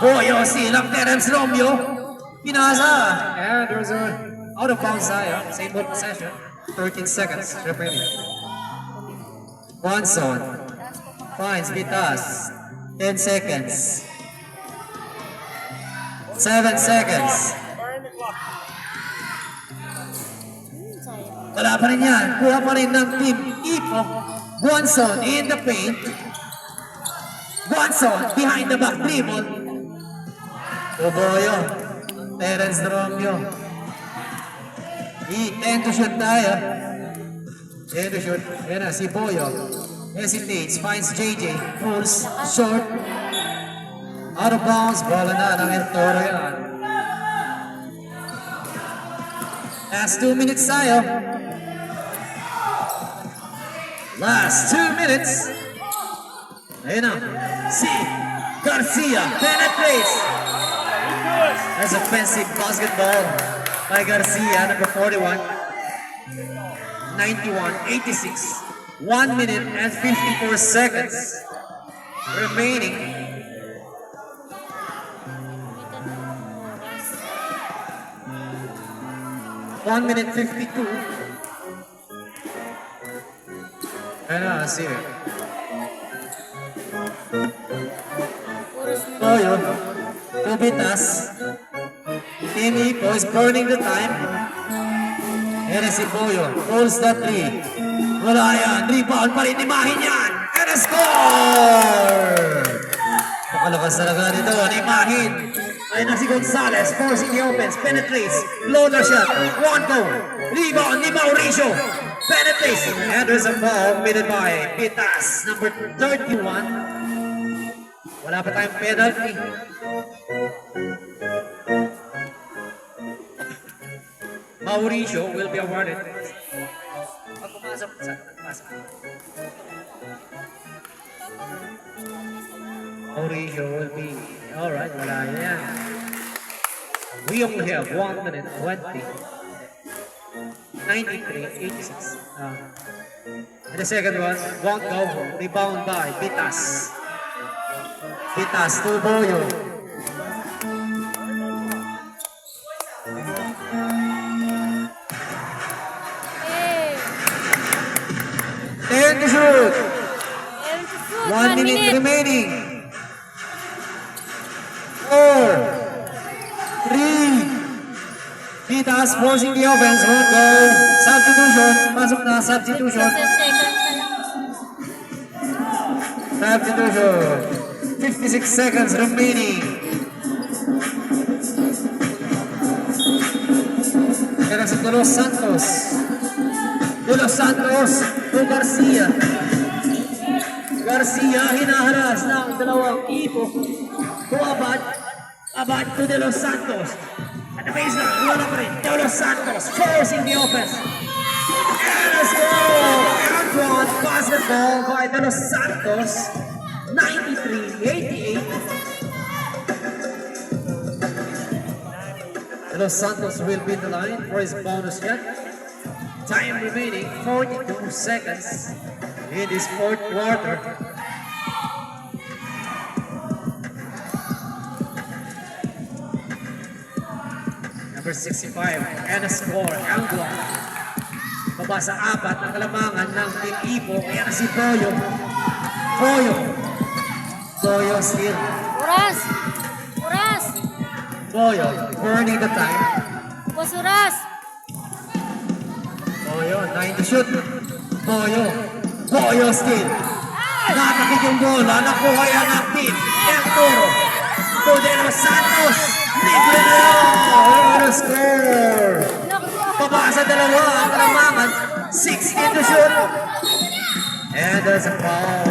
Boyo, silang Terence Romeo. Pinasa. And there's a out of bounds tayo. Same ball possession. 13 seconds remaining. Bonson. Finds Vitas. 10 seconds. 7 seconds. Wala pa rin yan. Kuha pa rin ng Team Ipo. Bonson in the paint. Bonson behind the back dribble. Boyo. Terence Romeo. 10 to shoot tayo. 10 to shoot. Yan na, si Boyo. Hesitates, finds JJ. Pulls, short. Out of bounds. Bola na ng El Toro yan. Last 2 minutes tayo. Last 2 minutes. Ayun na. Si Garcia penetrates. That's offensive basketball by Garcia, number 41. 91-86. 1 minute and 54 seconds remaining. One minute 52. Ano, see it. Boyo, Kubitas. Team Ipo is burning the time. Here si Boyo, pulls the 3. Wala yan, rebound pa rin, imahin yan. And a score! Nakalakas talaga dito, imahin. Ayun na si Gonzalez, forcing the offense, penetrates, floater shot, one go, rebound ni Mauricio, penetrates, and there's a foul committed by Pitas, number 31. Wala pa tayong penalty. Mauricio will be awarded. Pag pumasok sa Mauricio will be, alright, wala yan. We only have 1 minute 20. 93-86. And the second one, won't go, rebound by Pitas. Pitas to Boyo. And to shoot. 1 minute remaining. 4, 3. Pitas forcing the offense. Won't go. Substitution. Pasok na. Substitution. Substitution. 56 seconds remaining. Kaya si De Los Santos. De Los Santos to Garcia. Garcia hinaharas ng dalawang Ipo. To Abad. Abad to De Los Santos. At the baseline, wala pa rin. De Los Santos forcing the offense. And let's go! Outward basketball by De Los Santos. 93-88. De Los Santos will be in the line for his bonus shot. Time remaining 42 seconds in this fourth quarter. Number 65 and a score, Angua. Baba sa 4 ng kalamangan ng Team Ipo. Kaya na si Boyo. Boyo. Boyo still. Uras! Uras! Boyo burning the time. Boss Uras! Boyo, 9 to shoot. Boyo. Boyo still. Natakit yung bola. Nakuha yan ang team. El Toro. To De Los Santos. Libre na yun. Score. Baba sa 2 ang kalamangan. 16 to shoot. And there's a foul.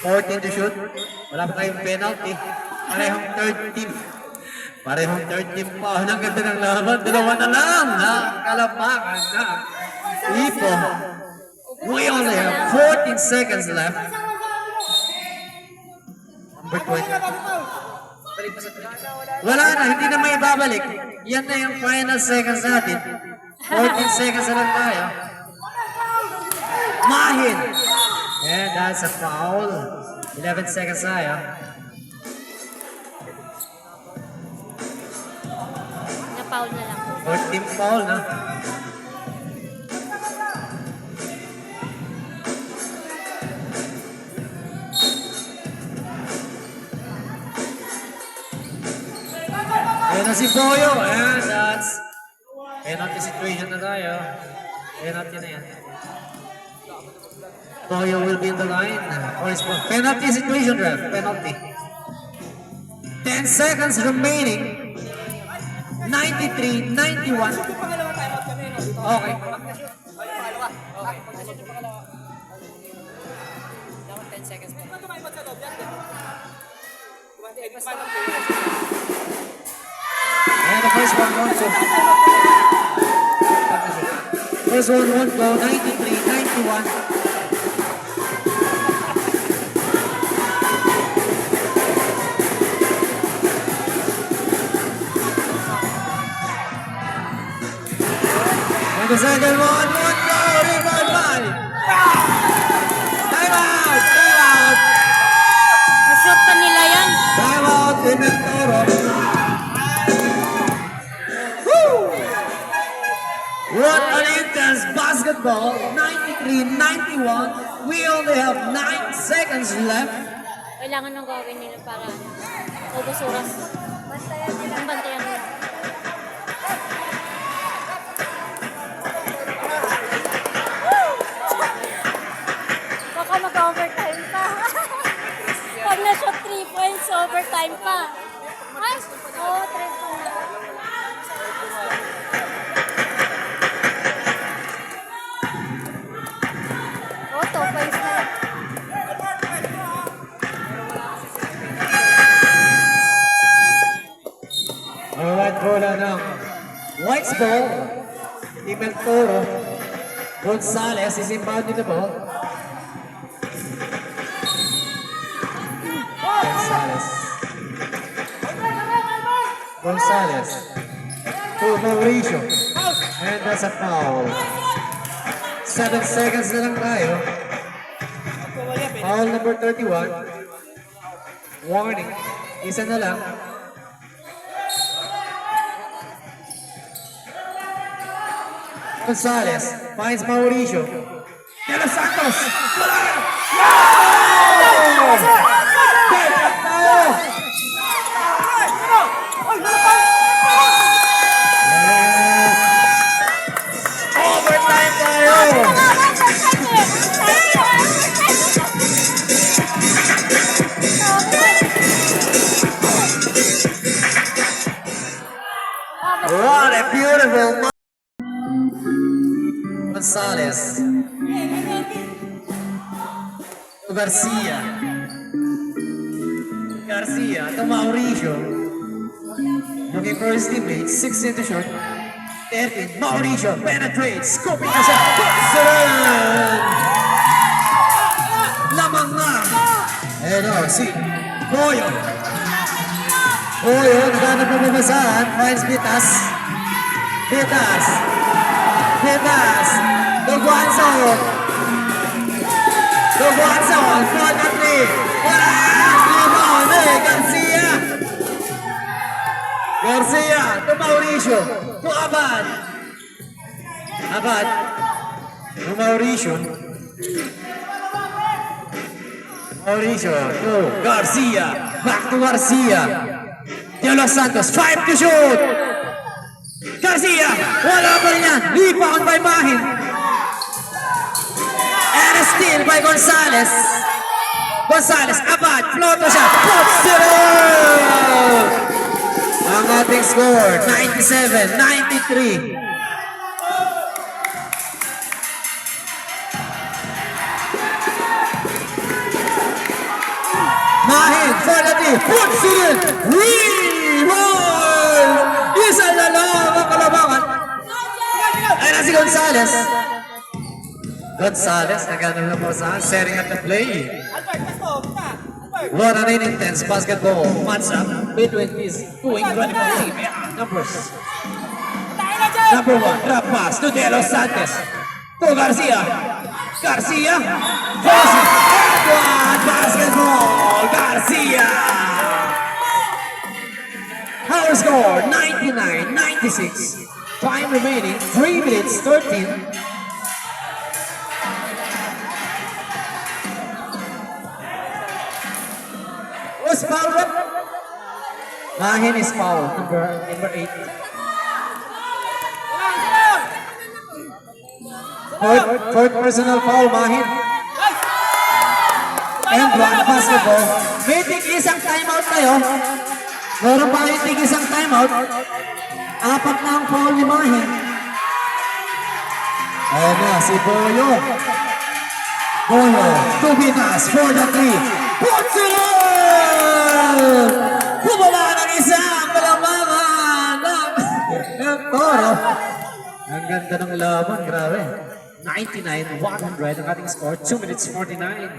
14 to shoot. Wala pa tayong penalty. Parehong third team. Parehong third team pa. Ang ganda ng laban. 2 na lang. Kalamangan na Ipo. We only have 14 seconds left. Number 20. Wala na, hindi na may babalik. Yan na yung final seconds natin. 14 seconds na lang tayo. Mahin! And that's a foul. 11 seconds tayo. Na-foul na lang. 14 foul na. Ayan na si Boyo. And that's penalty situation na tayo. Penalty na yan. Boyo will be in the line. Or is penalty situation, ref. Penalty. 10 seconds remaining. 93, 91. Okay. And the first one won't go. First one won't go. 93, 91. And the second one won't go. Rebound by. Time out! Time out! Na-shoot pa nila yan. Time out in the Toro. What an intense basketball. 93-91. We only have 9 seconds left. Kailangan nang gawin nila para ubos oras. Bantayan nila. Ang bantayan nila. Baka mag-overtime pa. Pag na-shot 3 points, overtime pa. Ay! Oo, 3 points. Oh, 2 points na. Alright, bola ng White's ball. Team El Toro. Gonzalez is inbound in the ball. Gonzalez. Gonzalez. To Mauricio. And that's a foul. 7 seconds na lang tayo. Foul number 31. Warning. Isa na lang. Gonzalez finds Mauricio. De Los Santos. Wala na! Perfect tayo! Overtime tayo! What a beautiful Gonzalez. Garcia. Garcia to Mauricio. Looking for his teammate. 6 in the short. 13. Mauricio penetrates. Scooping ka siya. Serene. Lamang na. And si Boyo. Boyo, naghanap na mabasahan. Finds Vitas. Vitas. Vitas. Duguanzo. Duguanzo. For the 3. Rebound. Garcia. Garcia to Mauricio. To Abad. Abad. To Mauricio. Mauricio to Garcia. Back to Garcia. De Los Santos. 5 to shoot. Garcia. Wala pa rin yan. Rebound by Mahin. And a steal by Gonzalez. Gonzalez. Abad. Floto siya. Puts it in! Ang ating score, 97-93. Mahin, for the three, puts it in. Rebound! Isa na lang ang kalabangan. Ay na si Gonzalez. Gonzalez, nagano na po saan, setting up the play. What an intense basketball matchup between these two incredible teams. Numbers. Number 1, drop pass to De Los Santos. To Garcia. Garcia. Crossing. And basketball. Garcia. Our score 99-96. Time remaining 3 minutes 13. Who's foul? Mahin is foul. Number 8. Fourth personal foul, Mahin. And one basketball. May tig-isang timeout tayo. Meron pa yung tig-isang timeout. 4 na ang foul ni Mahin. Ayan na, si Boyo. Boyo, Tubitas for the 3. Puts it in! Bumaba ng isang palamangan ng Toro. Ang ganda ng laban, grabe. 99-100 ang ating score. 2 minutes 49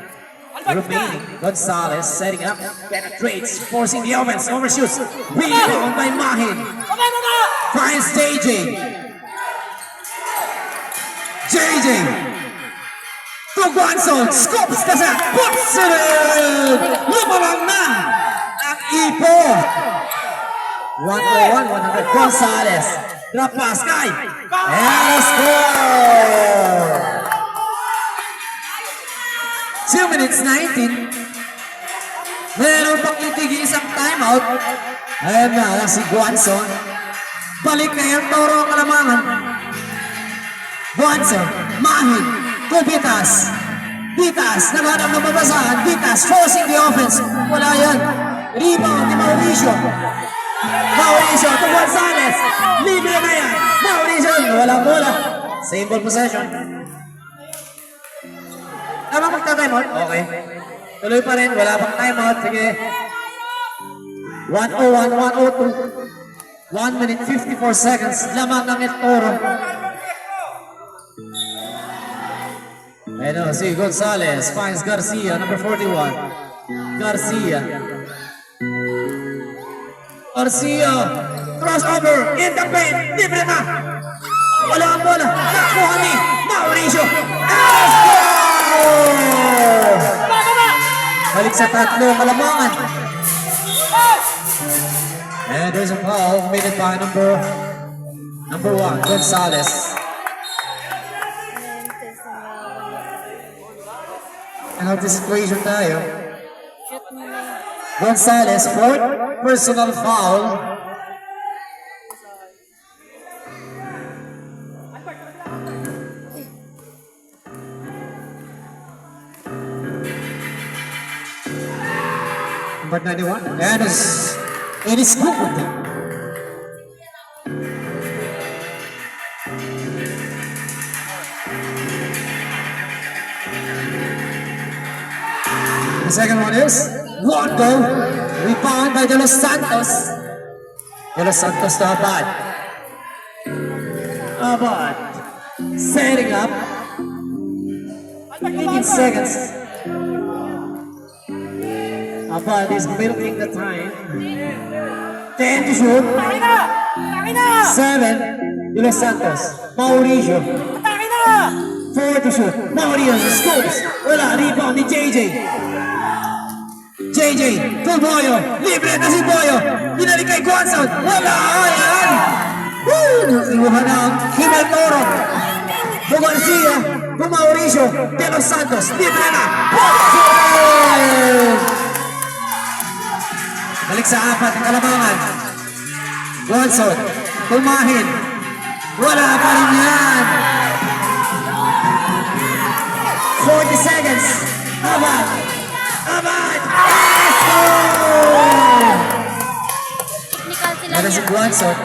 remaining. Gonzalez setting up, penetrates, forcing the offense, overshoots. Rebound by Mahin. Finds JJ. JJ. To Guanzon, scoops the set, puts it in! Lumabang na ang Ipo. 101-100. Gonzalez. Drop pass, Kai. And a score! 2 minutes 19. Meron pang itig-isang timeout. Ayan na si Guanzon. Balik na yung Toro ang kalamangan. Guanzon, Mahin, Tubitas. Vitas, naghanap ng babasahan. Vitas, forcing the offense. Wala yan. Rebound ni Mauricio. Mauricio to Gonzalez. Libre na yan. Mauricio, walang bola. Same ball possession. Tama magta-timeout? Okay. Tuloy pa rin, wala pang timeout. Sige. 101, 102. 1 minute 54 seconds. Lamang ng Toro. Ayan o, si Gonzalez finds Garcia, number 41. Garcia. Garcia. Crossover in the paint. Libre na. Wala ang bola. Nakuha ni Mauricio. Balik sa tatlo, kalamangan. And there's a foul committed by number 1, Gonzalez. Ano the situation tayo? Shoot mo na. Gonzalez, 4th personal foul. Number 91. And it is good. The second one is one goal. Rebound by De Los Santos. De Los Santos to Abad. Abad. Setting up. 18 seconds. Abad is milking the time. 10 to shoot. 7. De Los Santos. Mauricio. 4 to shoot. Mauricio scores. Wala. Rebound ni JJ. JJ, to Boyo. Libre na si Boyo. Binalik kay Guanzon. Wala. Ayan. Woo! Iwahan na ang Himel Toro. To Garcia. To Mauricio. De Los Santos. Libre na. Balik sa 4 ang kalamangan. Guanzon. Tumahin. Wala pa rin yan. 40 seconds. Abad. Abad. Technical sila Ada si niya. Guanzon.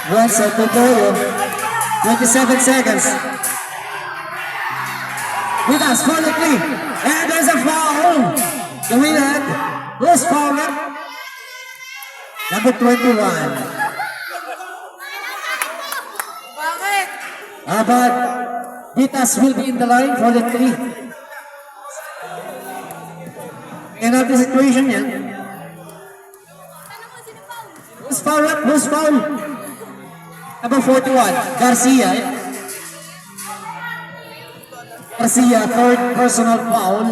Guanzon to Boyo. 27 seconds. Vitas for the 3. And there's a foul. The winner. Who's fouled? Number 21. Bakit? But Vitas will be in the line for the 3. Another situation yan. Who's foul? Who's foul? Number 41, Garcia. Garcia, third personal foul.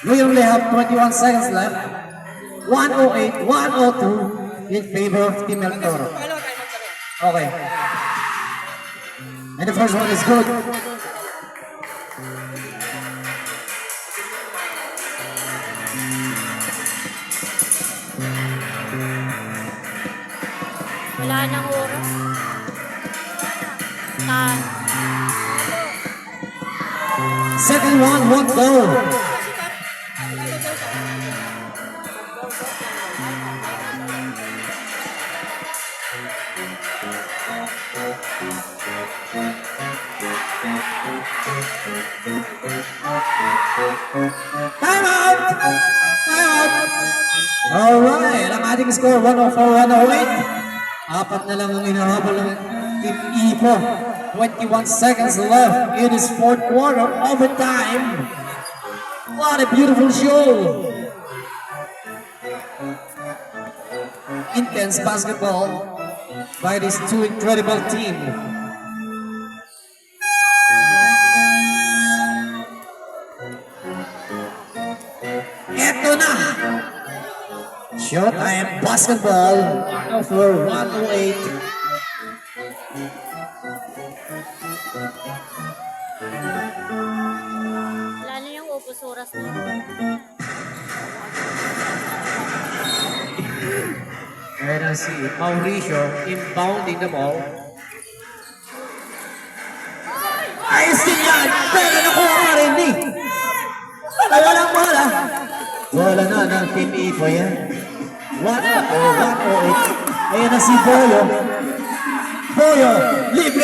We only have 21 seconds left. 108, 102 in favor of Team El Toro. Okay. And the first one is good. Wala nang oras. Second one, won't go. Time out! Time out! Alright, ang ating score 104-108. Apat na lang ang inahabol ng Team Ipo. 21 seconds left in this fourth quarter overtime. What a beautiful show! Intense basketball by these two incredible teams. Eto na! Showtime basketball. 104-108. Wala na yung ubos oras na. Ayan na si Mauricio inbounding the ball. Ayos din yan! Pero nakuha ka rin ni! Walang bola! Wala na ng Team Ipo yan. 108. Ayan na si Boyo. Boyo, leave